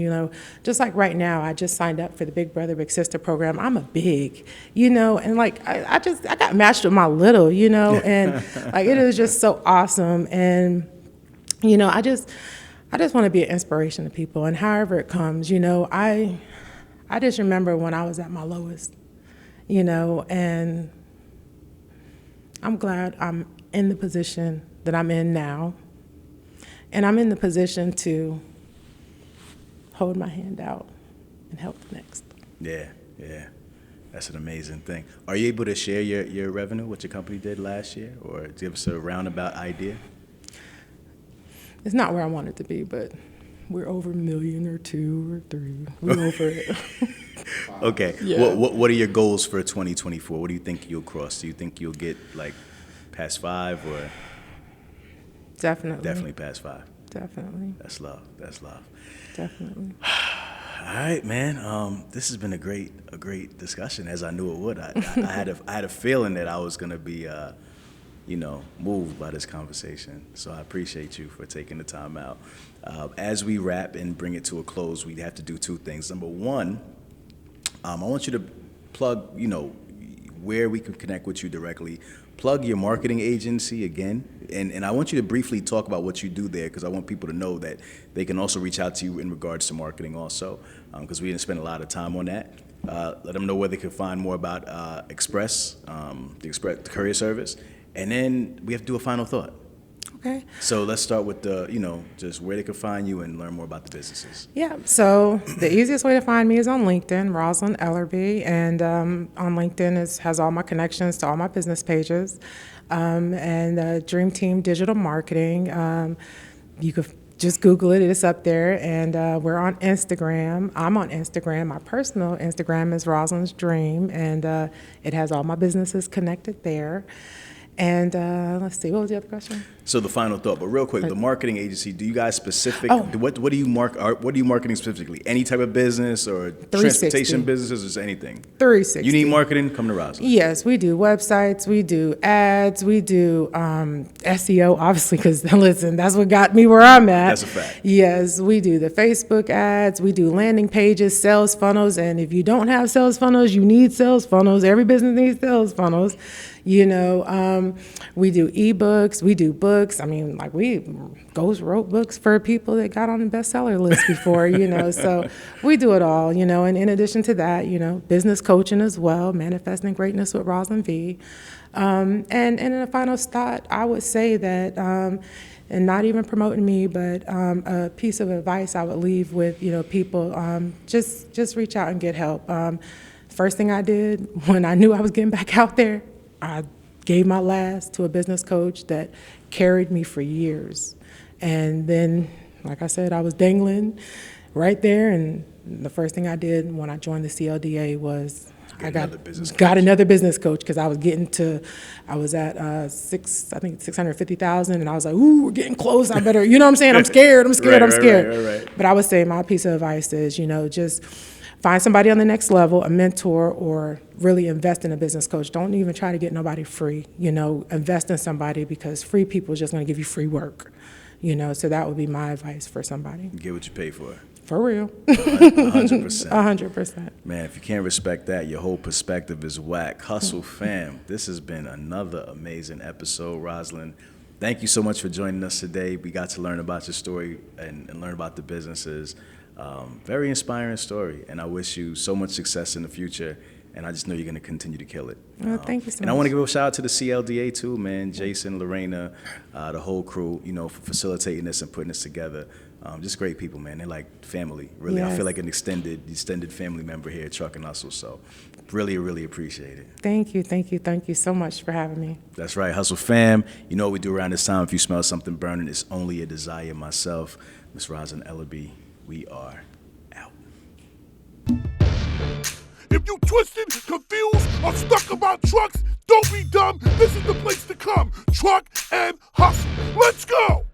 Just like right now, I just signed up for the Big Brother Big Sister program. I'm a big, and like I got matched with my little, and like it is just so awesome. And I just want to be an inspiration to people, and however it comes, I just remember when I was at my lowest, and I'm glad I'm in the position that I'm in now, and I'm in the position to hold my hand out and help the next. Yeah. That's an amazing thing. Are you able to share your revenue, what your company did last year, or give us a roundabout idea? It's not where I want it to be, but we're over $1 million or $2 or $3. We're over it. Okay. Yeah. What are your goals for 2024? What do you think you'll cross? Do you think you'll get like past 5 or? Definitely past 5. Definitely. That's love. Definitely. All right, man. This has been a great discussion, as I knew it would. I had a feeling that I was gonna be, moved by this conversation. So I appreciate you for taking the time out. As we wrap and bring it to a close, we have to do 2 things. Number 1, I want you to plug, where we can connect with you directly. Plug your marketing agency again, and I want you to briefly talk about what you do there, because I want people to know that they can also reach out to you in regards to marketing also, because we didn't spend a lot of time on that. Let them know where they can find more about Express, the courier service, and then we have to do a final thought. Okay. So let's start with just where they can find you and learn more about the businesses. Yeah, so the easiest way to find me is on LinkedIn, Roslyn Ellerbee, and on LinkedIn has all my connections to all my business pages, and Dream Team Digital Marketing. You could just Google it, it's up there, and we're on Instagram. I'm on Instagram. My personal Instagram is Roslyn's Dream, and it has all my businesses connected there. And let's see, what was the other question? So the final thought, but real quick, the marketing agency, do you guys what do you marketing specifically? Any type of business or transportation businesses or anything? 360. You need marketing? Come to Roslyn. Yes, we do websites, we do ads, we do SEO, obviously, because listen, that's what got me where I'm at. That's a fact. Yes, we do the Facebook ads, we do landing pages, sales funnels, and if you don't have sales funnels, you need sales funnels. Every business needs sales funnels. We do ebooks, we do books. I mean, like we wrote books for people that got on the bestseller list before, so we do it all, and in addition to that, business coaching as well, manifesting greatness with Roslyn V. And in a final thought, I would say that, and not even promoting me, but a piece of advice I would leave with, people, just reach out and get help. First thing I did when I knew I was getting back out there, I gave my last to a business coach that carried me for years. And then, like I said, I was dangling right there. And the first thing I did when I joined the CLDA was got another business coach, because I was at 650,000, and I was like, ooh, we're getting close. I better, you know what I'm saying? I'm scared. Right. But I would say my piece of advice is, just find somebody on the next level, a mentor, or really invest in a business coach. Don't even try to get nobody free. Invest in somebody, because free people is just going to give you free work. So that would be my advice for somebody. Get what you pay for. For real. 100%. 100%. Man, if you can't respect that, your whole perspective is whack. Hustle fam. This has been another amazing episode. Roslyn, thank you so much for joining us today. We got to learn about your story and learn about the businesses. Very inspiring story, and I wish you so much success in the future. and I just know you're going to continue to kill it. Well, thank you so And I want to much. give a shout out to the CLDA too, man. Jason, Lorena, the whole crew, for facilitating this and putting this together. Just great people, man. They're like family, really. I Yes. feel like an extended family member here at Truck and Hustle. So really, really appreciate it. Thank you so much for having me. That's right, Hustle fam. You know what we do around this time. If you smell something burning, it's only a desire. Myself, Miss Roslyn, Ellerbee, we are out. If you twisted, confused, or stuck about trucks, don't be dumb. This is the place to come. Truck and Hustle. Let's go.